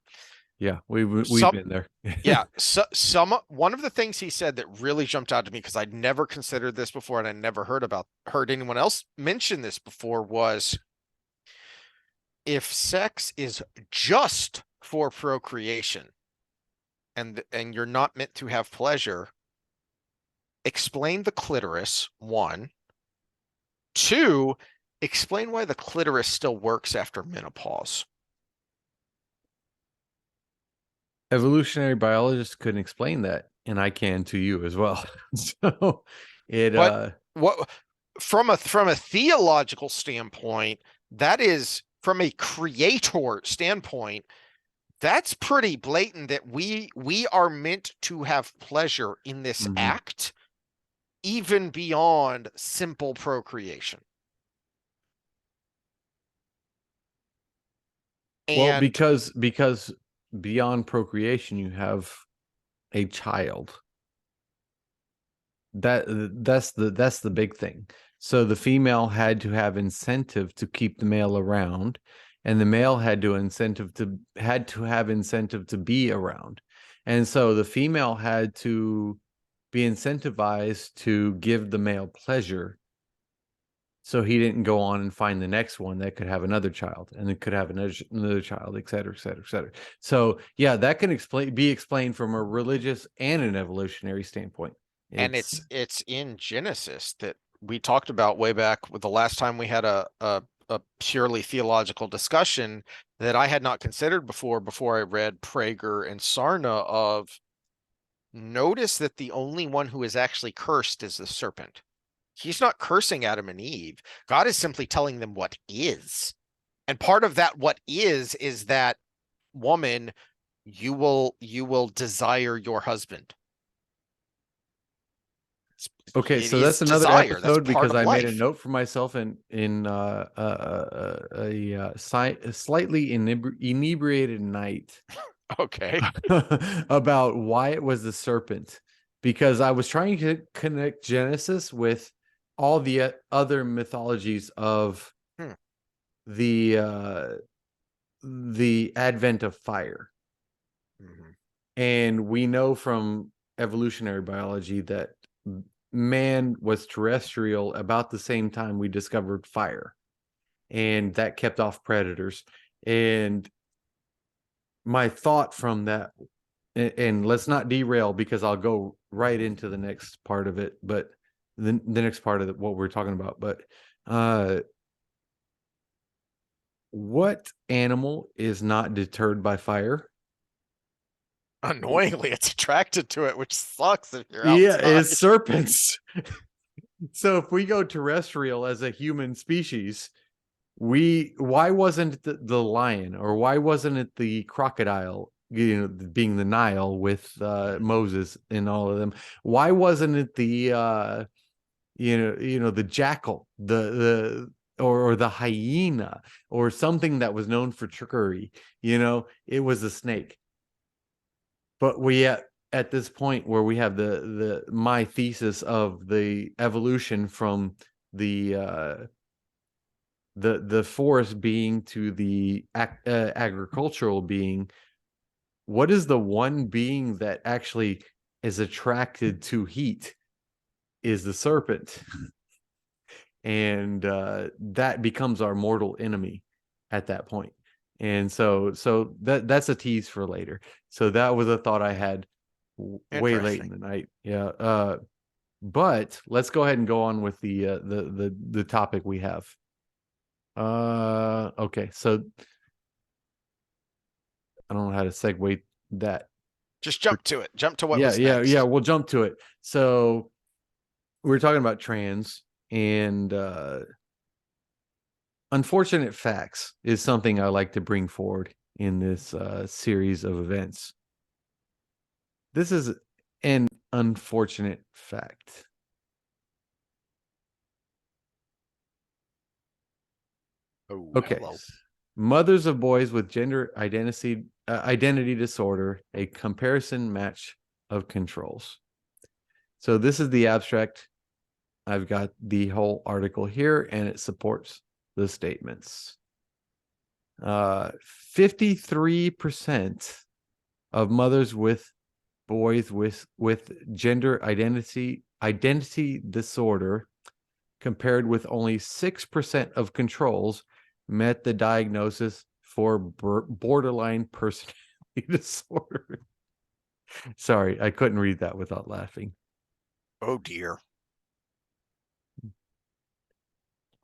yeah, we've Some, been there. yeah, one of the things he said that really jumped out to me because I'd never considered this before and I never heard anyone else mention this before was, if sex is just for procreation and you're not meant to have pleasure, explain the clitoris, one. Two, explain why the clitoris still works after menopause. Evolutionary biologists couldn't explain that, and I can to you as well. So it But what from a theological standpoint, that is, from a creator standpoint, that's pretty blatant that we are meant to have pleasure in this act, even beyond simple procreation. well, And because beyond procreation you have a child. That's the big thing. So the female had to have incentive to keep the male around, and the male had to have incentive to be around. And so the female had to be incentivized to give the male pleasure, so he didn't go on and find the next one that could have another child, and it could have another child, et cetera, et cetera, et cetera. So yeah, that can be explained from a religious and an evolutionary standpoint. and it's in Genesis that we talked about way back with the last time we had a purely theological discussion that I had not considered before I read Prager and Sarna of, notice that the only one who is actually cursed is the serpent. He's not cursing Adam and Eve. God is simply telling them what is. And part of that what is that, woman, you will desire your husband. Okay, It so is that's another desire. That's episode part because of I made a life. note for myself in a slightly inebriated night Okay. about why it was the serpent, because I was trying to connect Genesis with all the other mythologies of Hmm. the advent of fire. Mhm. And we know from evolutionary biology that man was terrestrial about the same time we discovered fire, and that kept off predators. And my thought from that, and let's not derail because I'll go right into the next part of it, but the next part of what we're talking about. But what animal is not deterred by fire? Annoyingly, it's attracted to it, which sucks if you're Yeah, outside. it's serpents. So if we go terrestrial as a human species, why wasn't it the lion, or why wasn't it the crocodile, being the Nile with Moses and all of them? Why wasn't it the jackal, or the hyena, or something that was known for trickery. It was a snake. But we at this point where we have my thesis of the evolution from the forest being to the agricultural being. What is the one being that actually is attracted to heat? Is the serpent. And that becomes our mortal enemy at that point. And so that's a tease for later. So that was a thought I had way late in the night. Yeah. But let's go ahead and go on with the topic we have. Okay. So I don't know how to segue that. Just jump to it. Jump to what was next. Yeah. We'll jump to it. So we're talking about trans, and unfortunate facts is something I like to bring forward in this series of events. This is an unfortunate fact. Oh, okay. hello. Mothers of boys with gender identity disorder, a comparison match of controls. So this is the abstract. I've got the whole article here, and it supports the statements. 53% of mothers with boys with gender identity disorder, compared with only 6% of controls, met the diagnosis for borderline personality disorder. Sorry, I couldn't read that without laughing. Oh dear.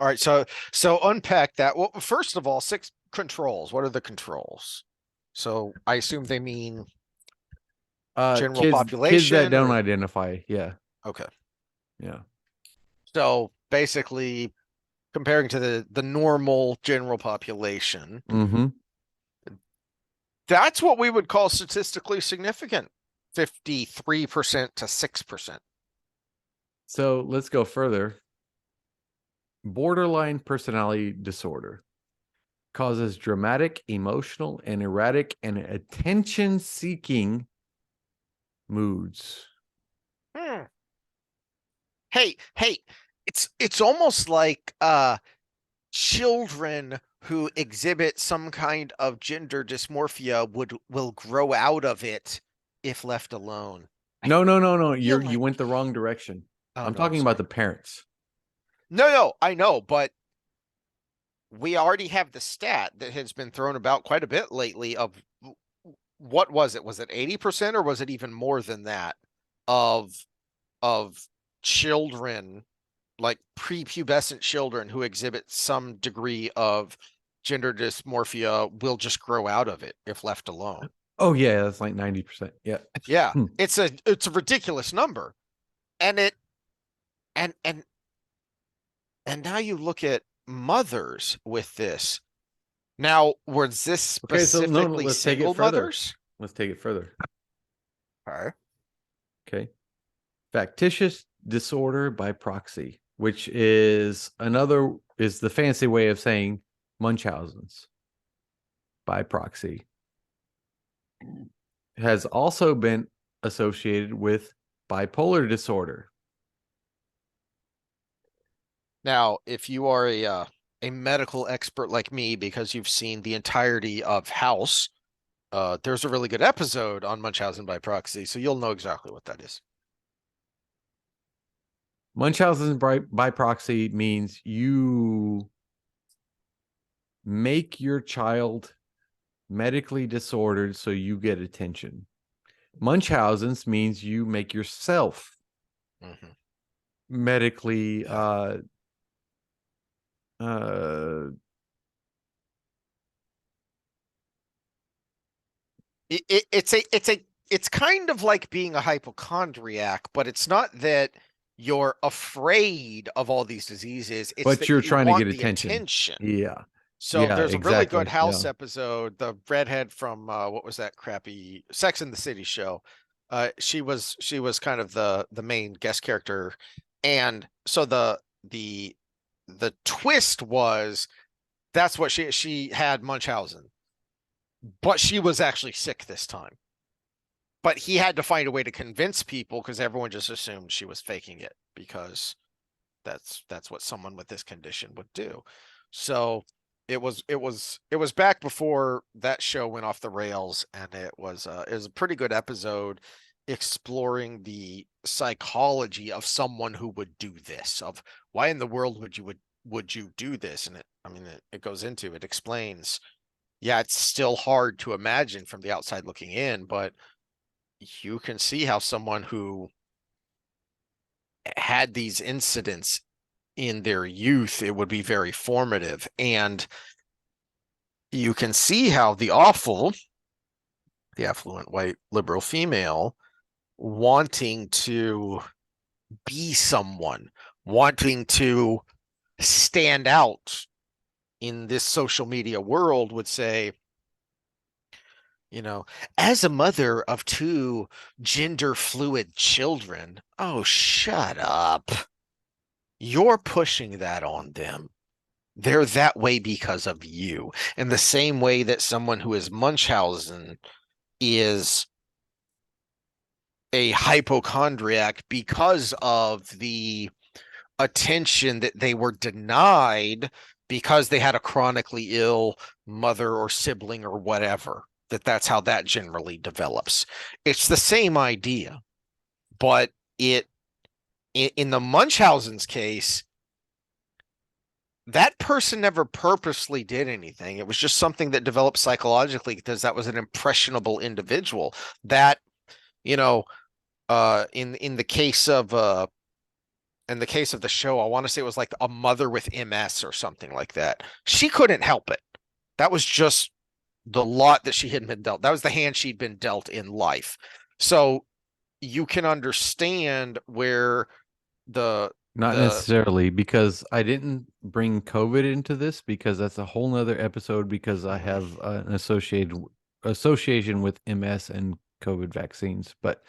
All right, so unpack that. Well, first of all, 6 controls. What are the controls? So I assume they mean general population. Kids that don't identify. Yeah. Okay. Yeah. So basically, comparing to the normal general population, that's what we would call statistically significant. 53% to 6%. So let's go further. Borderline personality disorder causes dramatic, emotional, and erratic and attention-seeking moods. Hey, it's almost like children who exhibit some kind of gender dysmorphia will grow out of it if left alone. No. You went the wrong direction. I'm talking about the parents. No, I know, but we already have the stat that has been thrown about quite a bit lately of what was it? Was it 80% or was it even more than that of children, like prepubescent children who exhibit some degree of gender dysmorphia will just grow out of it if left alone. Oh yeah, that's like 90%. Yeah. Yeah. It's a ridiculous number. And now you look at mothers with this. Now, was this specifically single mothers? Let's take it further. All right. Okay. Factitious disorder by proxy, which is the fancy way of saying Munchausen's by proxy, has also been associated with bipolar disorder. Now, if you are a medical expert like me, because you've seen the entirety of House, there's a really good episode on Munchausen by proxy, so you'll know exactly what that is. Munchausen by proxy means you make your child medically disordered so you get attention. Munchausen's means you make yourself medically it's kind of like being a hypochondriac, but it's not that you're afraid of all these diseases. It's but that you're trying to get attention. Yeah. So there's a really good House episode, the redhead from what was that crappy Sex and the City show? She was kind of the main guest character And so the twist was that's what she had Munchausen, but she was actually sick this time. But he had to find a way to convince people because everyone just assumed she was faking it because that's what someone with this condition would do. So it was back before that show went off the rails, and it was a pretty good episode exploring the psychology of someone who would do this, of why in the world would you do this. And it goes into, it explains, yeah, it's still hard to imagine from the outside looking in, but you can see how someone who had these incidents in their youth, it would be very formative. And you can see how the affluent white liberal female wanting to be someone, wanting to stand out in this social media world would say, you know, as a mother of two gender fluid children, oh, shut up. You're pushing that on them. They're that way because of you. In the same way that someone who is Munchausen is a hypochondriac because of the attention that they were denied because they had a chronically ill mother or sibling or whatever, that's how that generally develops. It's the same idea, but in the Munchausen's case, that person never purposely did anything. It was just something that developed psychologically because that was an impressionable individual. That, you know, in the case of the show, I want to say it was like a mother with MS or something like that. She couldn't help it. That was just the lot that she had been dealt. That was the hand she'd been dealt in life. So you can understand where Not the necessarily, because I didn't bring COVID into this, because that's a whole nother episode, because I have an association with MS and COVID vaccines. But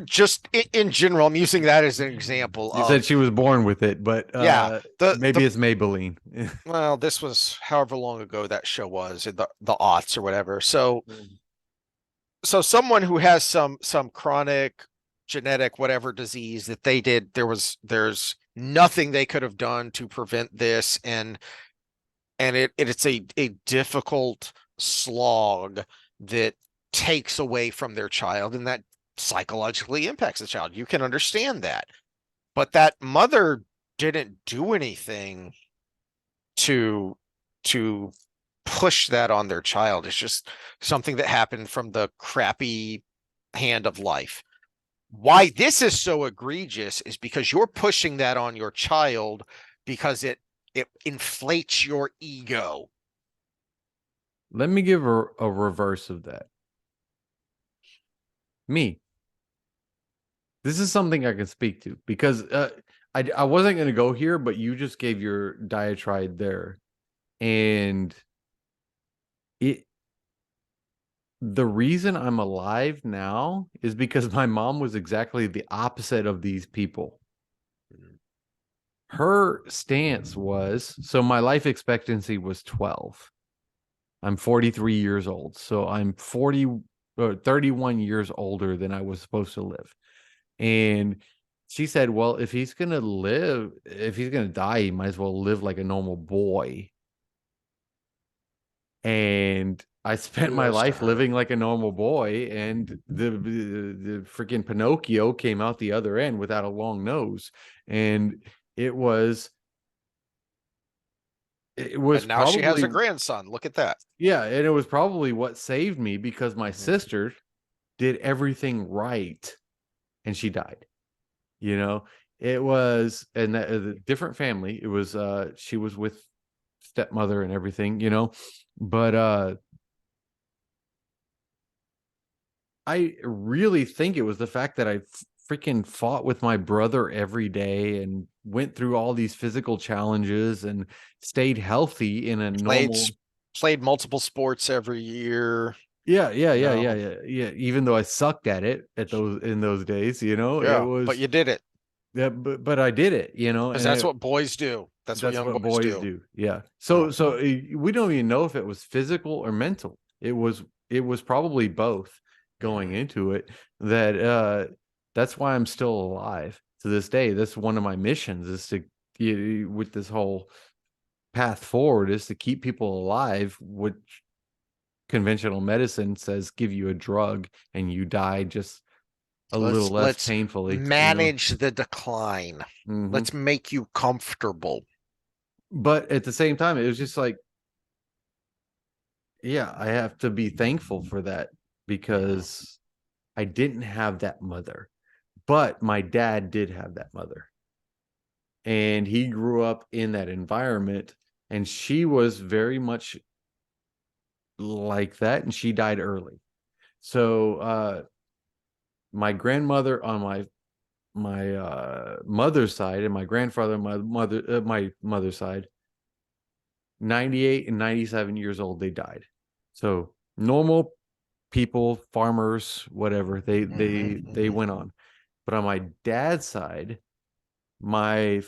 just in general, I'm using that as an example you said of, she was born with it, but yeah, maybe it's Maybelline. well, this was however long ago that show was, in the aughts or whatever. So someone who has some chronic genetic whatever disease that they did, there's nothing they could have done to prevent this, and it's a difficult slog that takes away from their child, and that psychologically impacts the child. You can understand that. But that mother didn't do anything to to push that on their child. It's just something that happened from the crappy hand of life. Why this is so egregious is because you're pushing that on your child because it inflates your ego. Let me give a reverse of that. Me. This is something I can speak to, because I wasn't going to go here, but you just gave your diatribe there. And the reason I'm alive now is because my mom was exactly the opposite of these people. Her stance was, so my life expectancy was 12. I'm 43 years old. So I'm 31 years older than I was supposed to live. And she said, well, if he's going to die, he might as well live like a normal boy. And I spent my life living like a normal boy, and the freaking Pinocchio came out the other end without a long nose. And it was And now she has a grandson. Look at that. Yeah, and it was probably what saved me, because my sister did everything right and she died. It was, and that a different family. It was she was with stepmother and everything, but I really think it was the fact that I freaking fought with my brother every day and went through all these physical challenges and stayed healthy in a normal. Played multiple sports every year. Yeah. Even though I sucked at it in those days, Yeah, it was. but you did it. Yeah, but I did it, Because and that's what boys do. That's what that's young what boys boys do. do. Yeah. No. We don't even know if it was physical or mental. It was probably both going Mhm. into it. That's why I'm still alive to this day. That's one of my missions is to with this whole path forward is to keep people alive, which conventional medicine says give you a drug and you die just a little less Let's painfully. manage the decline. Hmm. Let's make you comfortable. But at the same time, it was just like, yeah, I have to be thankful for that Mhm. because I didn't have that mother, but my dad did have that mother. And he grew up in that environment, and she was very much like that, and she died early. So my grandmother on my mother's side and my grandfather on my mother's side, 98 and 97 years old, they died. So normal people, farmers, whatever, Mhm. they Mhm. went on. But on my dad's side, my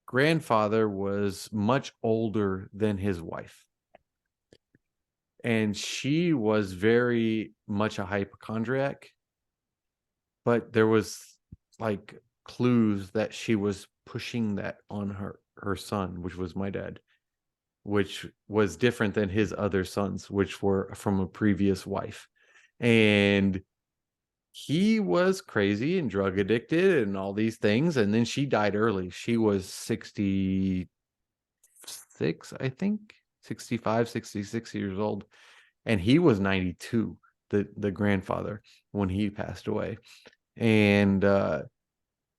grandfather was much older than his wife. And she was very much a hypochondriac, but there was like clues that she was pushing that on her son, which was my dad, which was different than his other sons, which were from a previous wife. And he was crazy and drug addicted and all these things. And then she died early. She was 66, I think, 65, 66 years old. And he was 92, the grandfather, when he passed away. And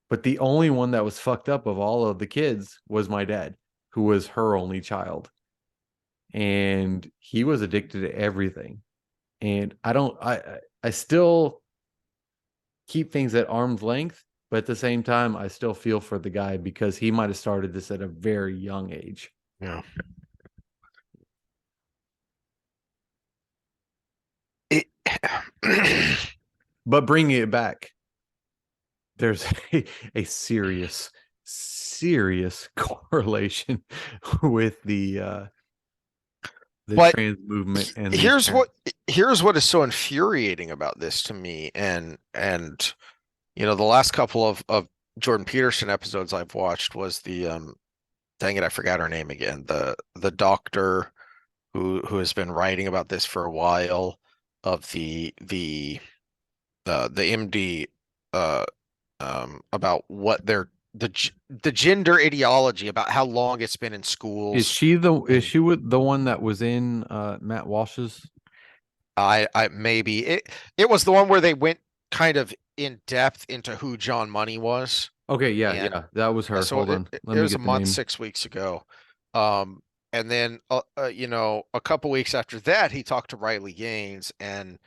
but the only one that was fucked up of all of the kids was my dad, who was her only child. And he was addicted to everything. And I still keep things at arm's length, but at the same time, I still feel for the guy because he might have started this at a very young age. Yeah. It, But bringing it back, there's a serious, serious correlation with the but trans movement and these here's parents. what is so infuriating about this to me, and the last couple of Jordan Peterson episodes I've watched was the dang it, I forgot her name again. The doctor who has been writing about this for a while, of the MD, uh about what the gender ideology, about how long it's been in Is schools. she is And she with the one that was in Matt Walsh's? I maybe it was the one where they went kind of in depth into who John Money was. Okay, yeah, And yeah, that was yeah, her. so Hold on, let it me was a get the month, name. 6 weeks ago. And then a couple weeks after that, he talked to Riley Gaines, and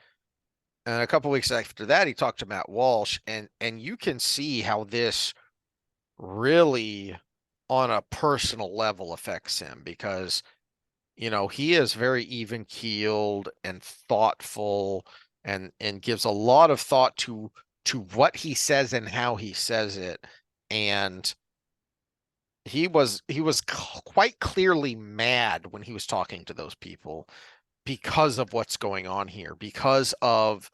a couple weeks after that, he talked to Matt Walsh, and you can see how this really, on a personal level, affects him, because he is very even keeled and thoughtful, and gives a lot of thought to what he says and how he says it. And he was quite clearly mad when he was talking to those people, because of what's going on here, because of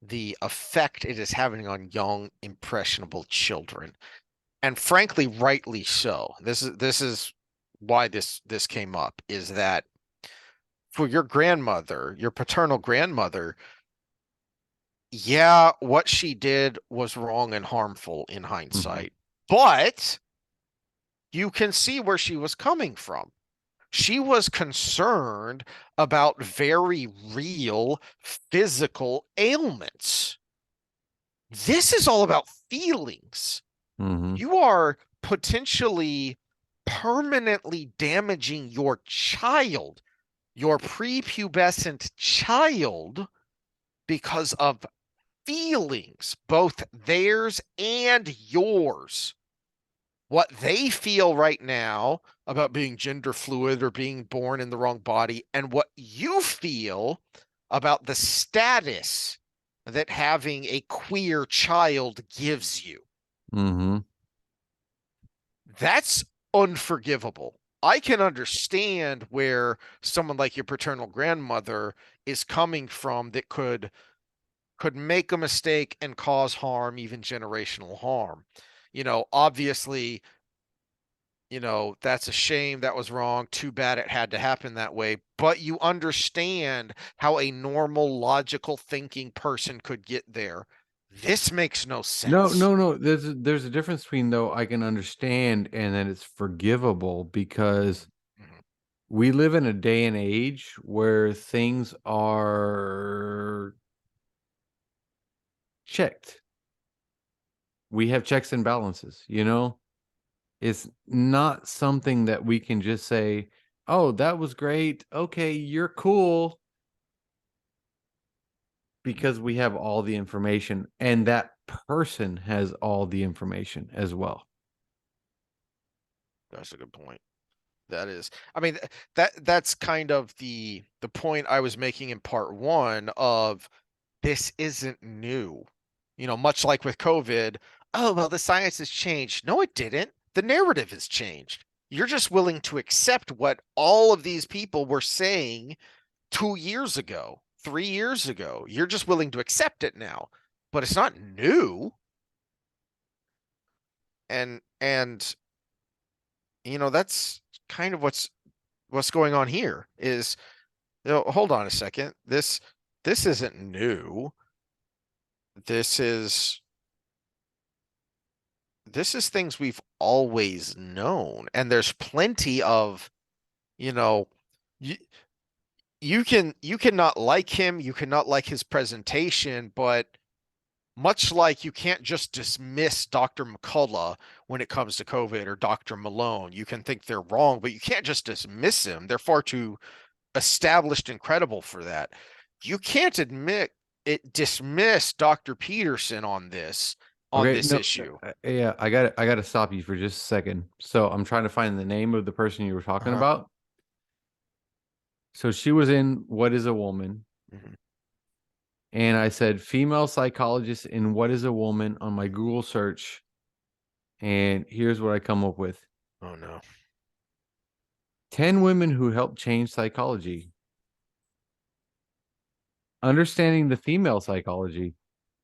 the effect it is having on young, impressionable children. And frankly, rightly so. This is why this came up, is that for your grandmother, your paternal grandmother, yeah, what she did was wrong and harmful in Hmm. hindsight, but you can see where she was coming from. She was concerned about very real physical ailments. This is all about feelings. Hmm. You are potentially permanently damaging your child, your prepubescent child, because of feelings, both theirs and yours. What they feel right now about being gender fluid or being born in the wrong body, and what you feel about the status that having a queer child gives you. Hmm. That's unforgivable. I can understand where someone like your paternal grandmother is coming from that could make a mistake and cause harm, even generational harm. Obviously, that's a shame. That was wrong. Too bad it had to happen that way. But you understand how a normal, logical thinking person could get there. This makes no No, sense. no, no. There's a difference between though I can understand and then it's forgivable because Mhm. we live in a day and age where things are checked. We have checks and balances, you know? It's not something that we can just say, "Oh, that was great. Okay, you're cool," because we have all the information and that person has all the information as well. That's a good point. That is, I mean, that's kind of the point I was making in part one of this isn't new. Much like with COVID, oh, well, the science has changed. No, it didn't. The narrative has changed. You're just willing to accept what all of these people were saying 2 years ago, 3 years ago. You're just willing to accept it now, but it's not new. And that's kind of what's going on here is, hold on a second. This isn't new. This is this is things we've always known. And there's plenty of, you know, you, you cannot like him, you cannot like his presentation, but much like you can't just dismiss Dr. McCullough when it comes to COVID or Dr. Malone. You can think they're wrong, but you can't just dismiss him. They're far too established and credible for that. You can't dismiss Dr. Peterson on Okay, this no, issue. yeah, I got to stop you for just a second. So I'm trying to find the name of the person you were talking Uh-huh. about. So she was in What is a Woman? Mhm. And I said female psychologist in What is a Woman on my Google search. And here's what I come up with. Oh no. 10 women who helped change psychology. Understanding the female psychology.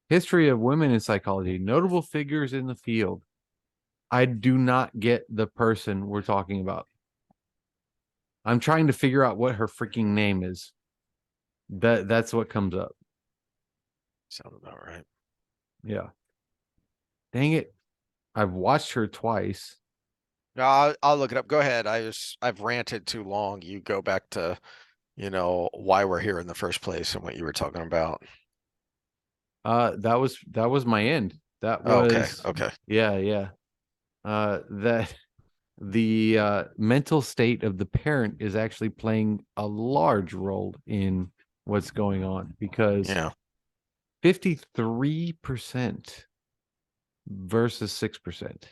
History of women in psychology. Notable figures in the field. I do not get the person we're talking about. I'm trying to figure out what her freaking name is. That's what comes up. Sound about right. Yeah. Dang it. I've watched her twice. No, I'll look it up. Go ahead. I've ranted too long. You go back to, why we're here in the first place and what you were talking about. That was my end. That Oh, okay. was Okay. yeah, yeah. That the mental state of the parent is actually playing a large role in what's going on because Yeah. 53% versus 6%.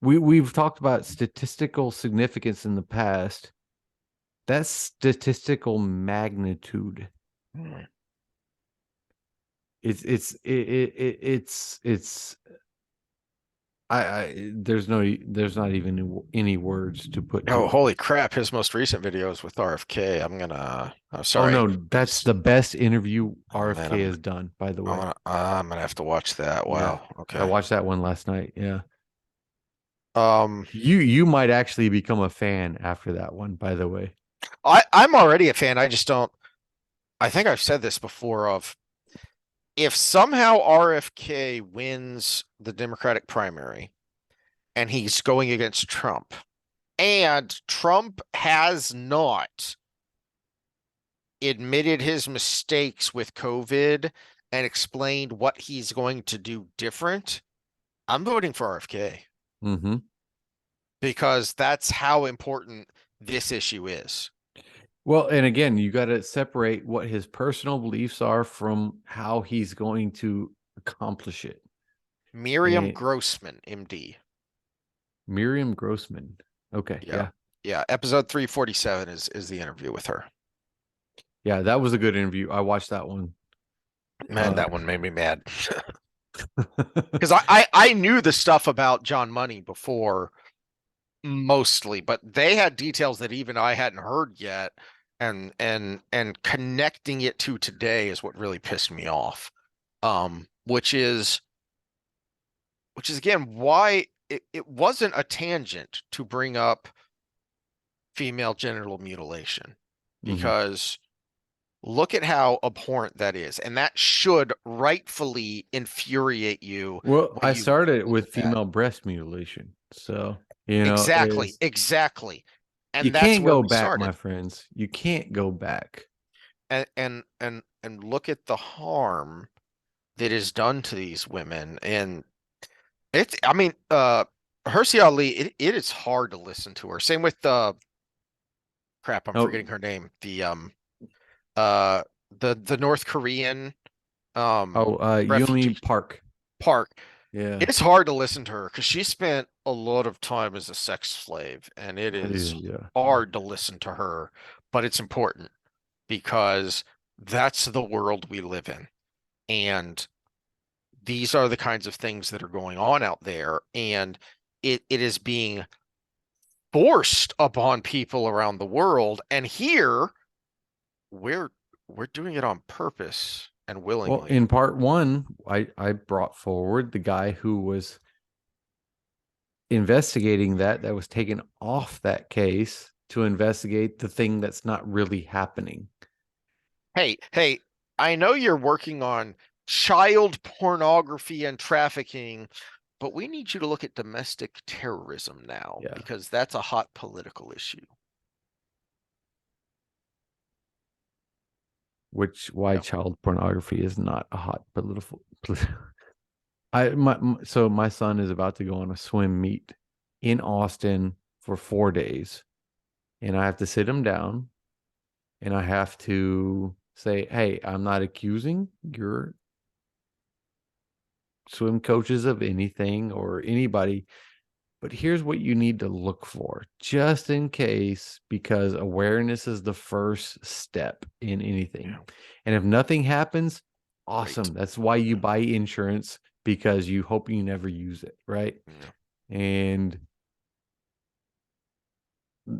We've talked about statistical significance in the past. That's statistical magnitude. Mm. It's there's not even any words to put Oh, to it. holy crap. His most recent video is with RFK. I'm Oh sorry. no, that's the best interview Oh man, RFK has done, by the way. I'm gonna have to watch that. Yeah. Wow. I Okay. watched that one last night. Yeah. Um, You might actually become a fan after that one, by the way. I'm already a fan. I think I've said this before of if somehow RFK wins the Democratic primary and he's going against Trump, and Trump has not admitted his mistakes with COVID and explained what he's going to do different, I'm voting for RFK Mm-hmm. because that's how important this issue is. Well, and again, you got to separate what his personal beliefs are from how he's going to accomplish it. Miriam And Grossman, MD. Miriam Grossman. Okay, Yeah. yeah. Yeah. Episode 347 is the interview with her. Yeah, that was a good interview. I watched that one. Man, Uh that one made me mad. Because I knew the stuff about John Money before mostly, but they had details that even I hadn't heard yet. And connecting it to today is what really pissed me off. Which is again why it wasn't a tangent to bring up female genital mutilation, Mhm. because look at how abhorrent that is, and that should rightfully infuriate you Well, when I you started look with at that. female breast mutilation. So, Exactly, it's exactly. you And that's can't where go we back, my started. friends. You can't go back. And look at the harm that is done to these women. And it's, I mean, Hersey Ali, it is hard to listen to her. Same with crap, I'm Oh, forgetting her name. Uh the North Korean Yumi refugee Park. park. Yeah. It's hard to listen to her because she spent a lot of time as a sex slave, and it is Yeah. hard to listen to her, but it's important because that's the world we live in. And these are the kinds of things that are going on out there, and it is being forced upon people around the world. And here we're we're doing it on purpose and Well, willingly. in part one, I brought forward the guy who was investigating that was taken off that case to investigate the thing that's not really happening. Hey, I know you're working on child pornography and trafficking, but we need you to look at domestic terrorism now Yeah. because that's a hot political issue. Which why Yeah. child pornography is not a hot political. So my son is about to go on a swim meet in Austin for 4 days, and I have to sit him down and I have to say, "Hey, I'm not accusing your swim coaches of anything or anybody, but here's what you need to look for just in case, because awareness is the first step in anything. Yeah. And if nothing happens, Great. awesome. That's why you buy insurance, because you hope you never use it, right? Yeah. And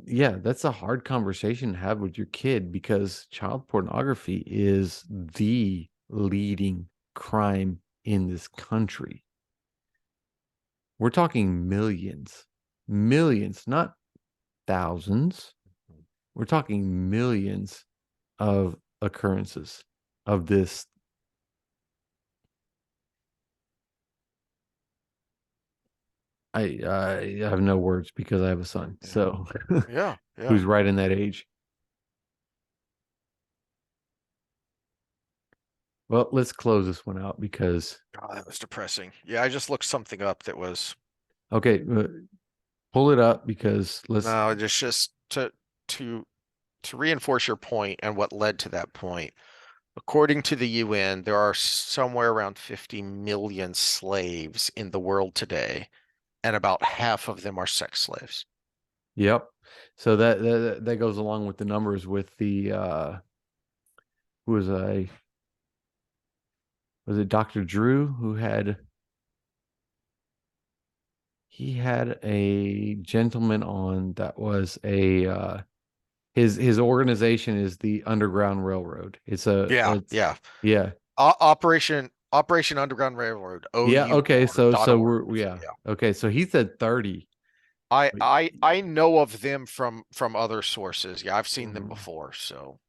yeah, that's a hard conversation to have with your kid because child pornography is the leading crime in this country. We're talking millions, millions, not thousands. We're talking millions of occurrences of this. I have no words because I have a son, Yeah. so Yeah. Yeah. who's right in that age. Well, let's close this one out because God, that was depressing. Yeah, I just looked something up that was okay, pull it up because let's. no, just to to reinforce your point and what led to that point. According to the UN, there are somewhere around 50 million slaves in the world today, and about half of them are sex slaves. Yep. So that goes along with the numbers with the who was it Dr. Drew who had he had a gentleman on that was a his organization is the Underground Railroad. Yeah, It's yeah. yeah. Operation Underground Railroad, Yeah, OU okay. dot So org. we're yeah. Yeah. Okay, so he said 30. I know of them from other sources. Yeah, I've seen them Mhm. before, so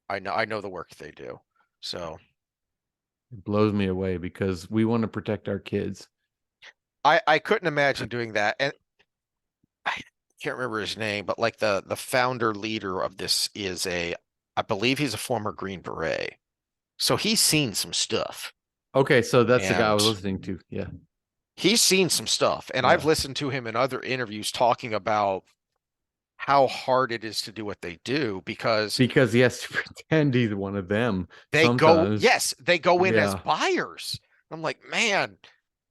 I know the work they do. So It blows me away because we want to protect our kids. I couldn't imagine doing that. And I can't remember his name, but like the founder leader of this is I believe he's a former Green Beret. So he's seen some stuff. Okay, so that's the guy I was And listening to. Yeah. he's seen some stuff. And I've Yeah. listened to him in other interviews talking about how hard it is to do what they do because Because he has to pretend he's one of them sometimes. they go in as Yeah. buyers. I'm like, man,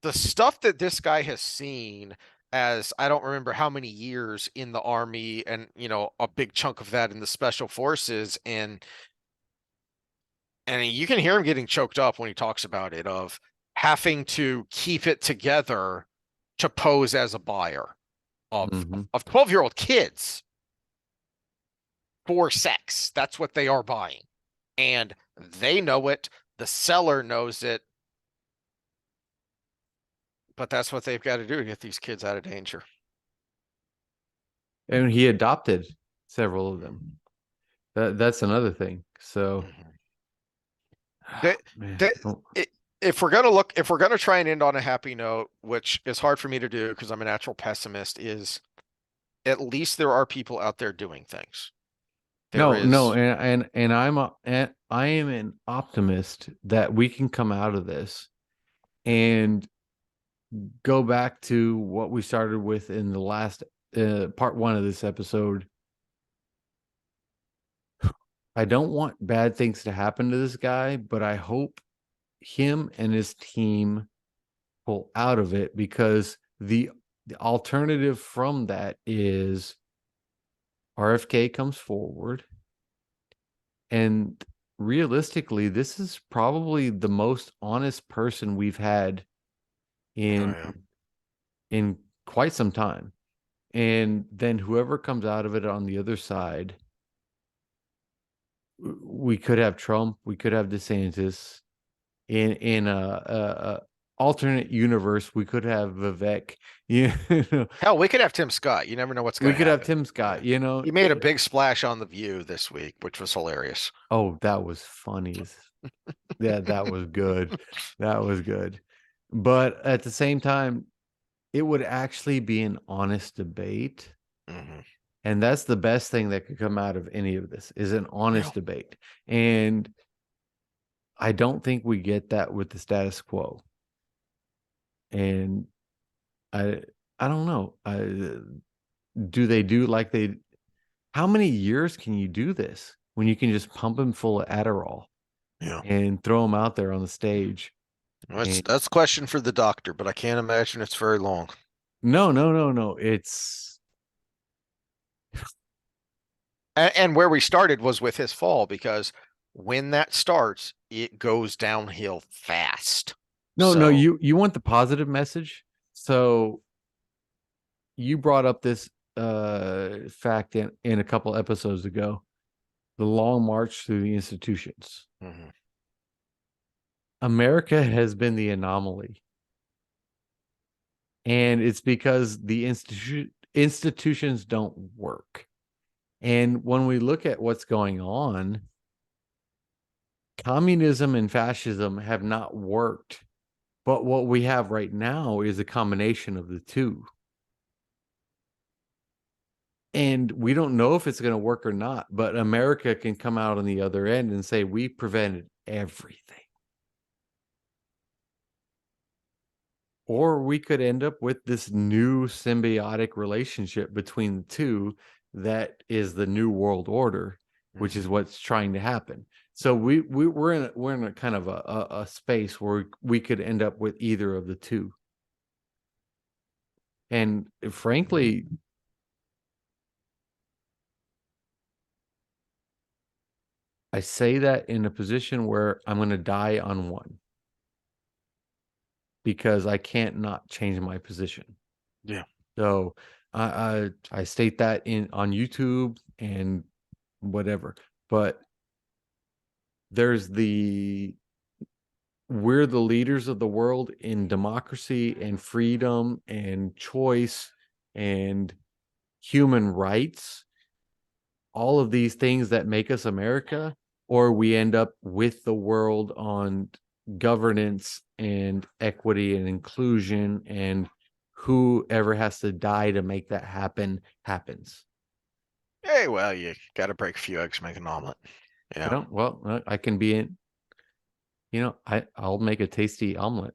the stuff that this guy has seen as I don't remember how many years in the army and, a big chunk of that in the special forces. And you can hear him getting choked up when he talks about it of having to keep it together to pose as a buyer of Mhm. 12-year-old kids for sex. That's what they are buying. And they know it. The seller knows it. But that's what they've got to do to get these kids out of danger. And he adopted several of them. That's another thing. So, They, man, they, if we're gonna try and end on a happy note, which is hard for me to do because I'm a natural pessimist, is at least there are people out there doing things. There no, is, and I am an optimist that we can come out of this and go back to what we started with in the last part one of this episode. I don't want bad things to happen to this guy, but I hope him and his team pull out of it, because the alternative from that is RFK comes forward, and realistically, this is probably the most honest person we've had in yeah. in quite some time. And then whoever comes out of it on the other side, we could have Trump, we could have DeSantis. In a alternate universe, we could have Vivek. You know, Hell, we could have Tim Scott. You never know what's we gonna could have happen. Tim Scott. You know, He made a big splash on The View this week, which was hilarious. oh, that was funny. Yeah, that was good. That was good. But at the same time, it would actually be an honest debate. Mhm. And that's the best thing that could come out of any of this, is an honest Yeah. debate. And I don't think we get that with the status quo. And I I don't know. Do they do like they how many years can you do this when you can just pump him full of Adderall Yeah. and throw him out there on the stage? And That's a question for the doctor, but I can't imagine it's very long. no. It's And where we started was with his fall, because when that starts, it goes downhill fast. no, So, you want the positive message. So you brought up this fact in a couple episodes ago, the long march through the institutions. mhm. America has been the anomaly. And it's because the institutions don't work. And when we look at what's going on, communism and fascism have not worked. But what we have right now is a combination of the two. And we don't know if it's going to work or not, but America can come out on the other end and say, we prevented everything. Or we could end up with this new symbiotic relationship between the two that is the new world order, which is what's trying to happen. So we're in a kind of a space where we could end up with either of the two. And frankly, I say that in a position where I'm going to die on one, because I can't not change my position. Yeah. So I state that in on YouTube and whatever. But there's we're the leaders of the world in democracy and freedom and choice and human rights, all of these things that make us America, or we end up with the world on governance and equity and inclusion, and whoever has to die to make that happen happens. Hey, well, you got to break a few eggs to make an omelet. You know, well, I can be in, I'll make a tasty omelet.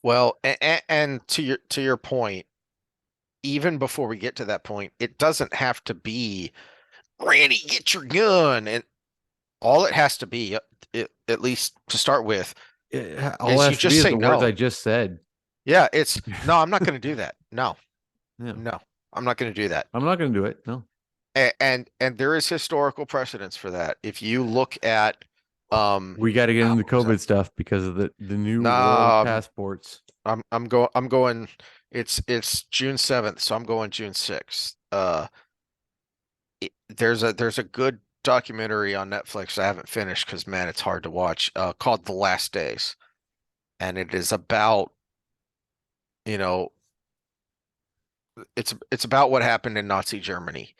Well, and to your point, even before we get to that point, it doesn't have to be Randy, get your gun, and all it has to be, at least to start with, All it is you has to be just is say the words I no. just said. Yeah, it's no, I'm not going to do that. No, Yeah. no, I'm not going to do that. I'm not going to do it. No. And there is historical precedence for that. If you look at We got to get into what was that? COVID stuff because of the new world Nah, passports. I'm going. It's June 7th, so I'm going June 6th. There's a good documentary on Netflix I haven't finished because man, it's hard to watch. Called The Last Days, and it is about, you know, it's about what happened in Nazi Germany.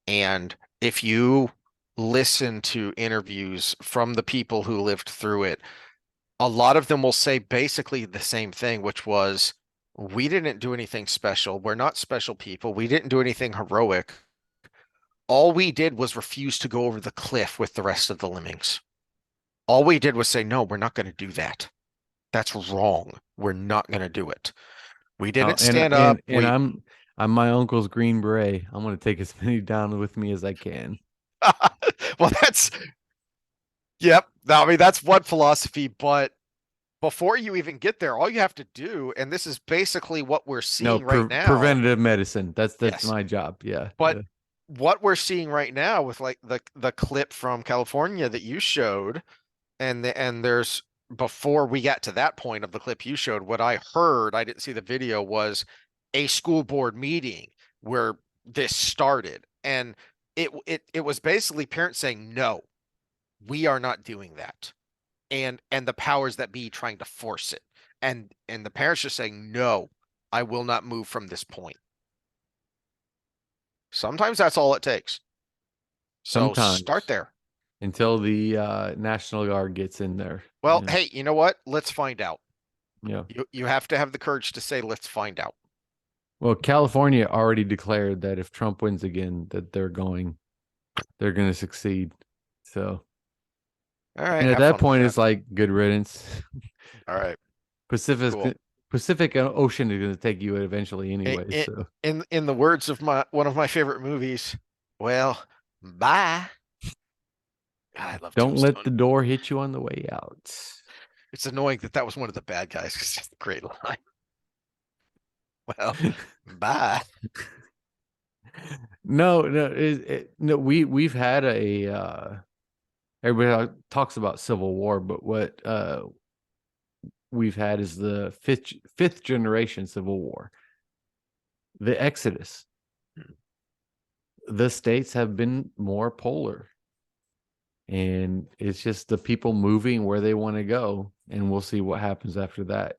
And if you listen to interviews from the people who lived through it, a lot of them will say basically the same thing, which was, we didn't do anything special. We're not special people. We didn't do anything heroic. All we did was refuse to go over the cliff with the rest of the lemmings. All we did was say, no, we're not going to do that. That's wrong. We're not going to do it. We Oh, didn't and stand up. and I'm my uncle's Green Beret. I'm gonna take as many down with me as I can. Well, yep. I mean, that's one philosophy, but before you even get there, all you have to do, and this is basically what we're No, seeing right now. preventative medicine. That's Yes. my job. Yeah. But what we're seeing right now with like the clip from California that you showed, and there's, before we got to that point of the clip you showed, what I heard, I didn't see the video, was a school board meeting where this started. And it was basically parents saying, no, we are not doing that. And the powers that be trying to force it. And the parents just saying, no, I will not move from this point. Sometimes that's all it takes. So start Sometimes there. until the National Guard gets in there. Well, hey, you know what? Let's find out. Yeah. You have to have the courage to say, let's find out. Well, California already declared that if Trump wins again, that they're going to succeed. So, All right, and at have that fun with point, that. it's like good riddance. All right, Pacific cool. Pacific Ocean is going to take you eventually anyway. In, So, in the words of one of my favorite movies, well, bye. God, I love don't let the Tombstone. door hit you on the way out. It's annoying that that was one of the bad guys because it's a great line. Well, bye. No, no, no. We've had everybody talks about Civil War, but what we've had is the fifth generation Civil War, the Exodus. The states have been more polar, and it's just the people moving where they want to go, and we'll see what happens after that.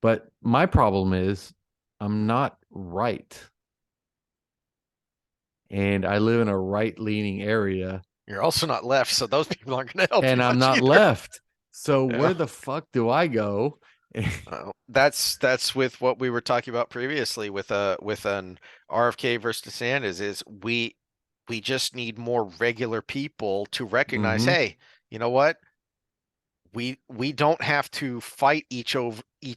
But my problem is I'm not right, and I live in a right-leaning area. You're also not left, so those people aren't going to help you And I'm much not either. left. So Yeah. where the fuck do I go? That's with what we were talking about previously with an RFK versus DeSantis, is we just need more regular people to recognize, Mhm. hey, you know what? We don't have to fight each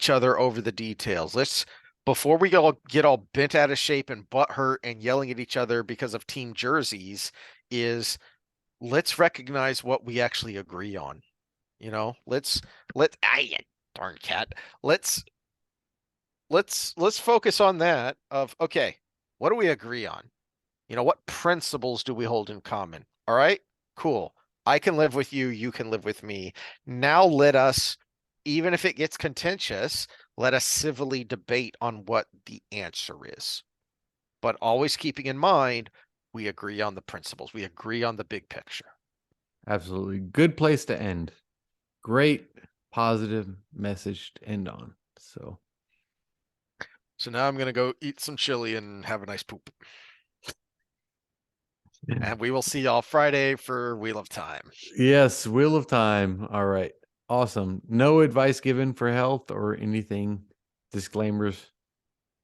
other over the details. Let's, before we all get all bent out of shape and butt hurt and yelling at each other because of team jerseys, is let's recognize what we actually agree on. You know, let you darn cat. Let's let's focus on that of, okay, what do we agree on? You know, what principles do we hold in common? All right, cool. I can live with you, you can live with me. Now let us, even if it gets contentious, let us civilly debate on what the answer is. But always keeping in mind, we agree on the principles. We agree on the big picture. Absolutely. Good place to end. Great positive message to end on. So now I'm gonna go eat some chili and have a nice poop. And we will see y'all Friday for Wheel of Time. yes, Wheel of Time. All right. Awesome. No advice given for health or anything. Disclaimers,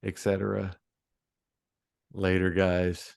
etc. Later, guys.